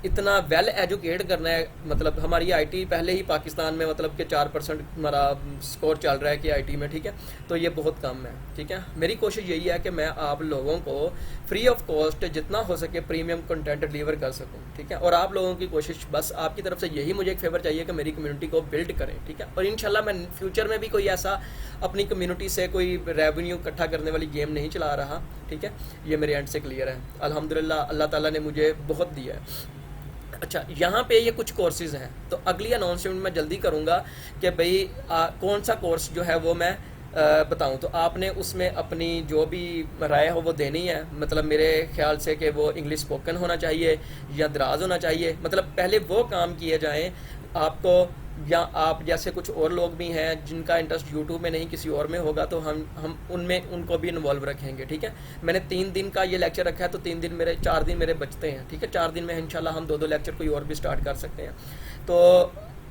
इतना वेल एजुकेट करना है। मतलब हमारी आईटी पहले ही पाकिस्तान में मतलब कि 4% हमारा स्कोर चल रहा है कि आईटी में, ठीक है, तो ये बहुत कम है, ठीक है। मेरी कोशिश यही है कि मैं आप लोगों को फ्री ऑफ कॉस्ट जितना हो सके प्रीमियम कंटेंट डिलीवर कर सकूं, ठीक है। और आप लोगों की कोशिश, बस आपकी तरफ से यही मुझे एक फेवर चाहिए कि मेरी कम्युनिटी को बिल्ड करें, ठीक है। और इंशाल्लाह मैं फ्यूचर में भी कोई ऐसा अपनी कम्युनिटी से कोई रेवेन्यू इकट्ठा करने वाली गेम नहीं चला रहा, ठीक है। ये मेरे एंड से क्लियर है। अल्हम्दुलिल्लाह अल्लाह ताला ने मुझे बहुत दिया है। अच्छा, यहाँ पे ये कुछ कोर्सेज हैं, तो अगली अनाउंसमेंट मैं जल्दी करूँगा कि भाई कौन सा कोर्स जो है वो मैं बताऊँ। तो आपने उसमें अपनी जो भी राय हो वो देनी है। मतलब मेरे ख्याल से कि वो इंग्लिश स्पोकन होना चाहिए या दराज होना चाहिए। मतलब पहले वो काम किए जाएँ आपको, या आप जैसे कुछ और लोग भी हैं जिनका इंटरेस्ट यूट्यूब में नहीं किसी और में होगा, तो हम उनमें उनको भी इन्वॉल्व रखेंगे, ठीक है। मैंने 3 दिन का ये लेक्चर रखा है, तो 3 दिन मेरे 4 दिन मेरे बचते हैं, ठीक है। 4 दिन में इंशाल्लाह हम 2-2 लेक्चर कोई और भी स्टार्ट कर सकते हैं। तो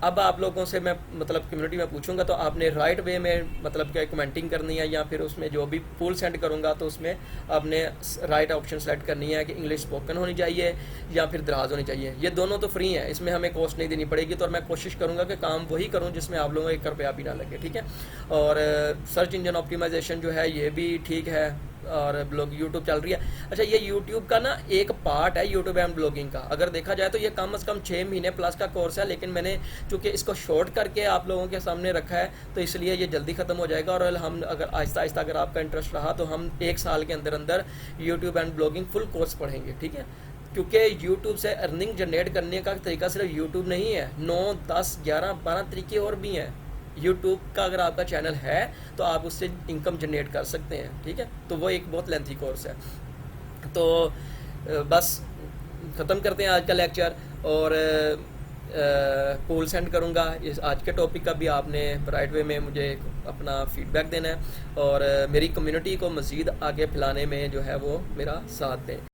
अब आप लोगों से मैं मतलब कम्युनिटी में पूछूंगा, तो आपने राइट वे में मतलब क्या कमेंटिंग करनी है, या फिर उसमें जो भी पूल सेंड करूंगा तो उसमें आपने राइट ऑप्शन सेलेक्ट करनी है कि इंग्लिश स्पोकन होनी चाहिए या फिर दराज होनी चाहिए। ये दोनों तो फ्री हैं, इसमें हमें कॉस्ट नहीं देनी पड़ेगी। तो मैं कोशिश करूंगा कि काम वही करूं जिसमें आप लोगों को 1 रुपया भी ना लगे, ठीक है। और सर्च इंजन ऑप्टिमाइजेशन जो है ये भी ठीक है, और ब्लॉग यूट्यूब चल रही है। अच्छा, ये यूट्यूब का ना एक पार्ट है यूट्यूब एंड ब्लॉगिंग का। अगर देखा जाए तो ये कम से कम 6 महीने प्लस का कोर्स है, लेकिन मैंने चूँकि इसको शॉर्ट करके आप लोगों के सामने रखा है तो इसलिए ये जल्दी ख़त्म हो जाएगा। और हम अगर आहिस्ता आहिस्ता अगर आपका इंटरेस्ट रहा तो हम 1 साल के अंदर अंदर YouTube and blogging full course पढ़ेंगे, ठीक है। क्योंकि यूट्यूब से अर्निंग जनरेट करने का तरीका सिर्फ यूट्यूब नहीं है, 9, 10, 11, 12 तरीके और भी हैं। यूट्यूब का अगर आपका चैनल है तो आप उससे इनकम जनरेट कर सकते हैं, ठीक है। तो वो एक बहुत लेंथी कोर्स है। तो बस ख़त्म करते हैं आज का लेक्चर, और पोल सेंड करूँगा इस आज के टॉपिक का भी। आपने राइट वे में मुझे अपना फीडबैक देना है और मेरी कम्युनिटी को मज़ीद आगे फैलाने में जो है वो मेरा साथ दें।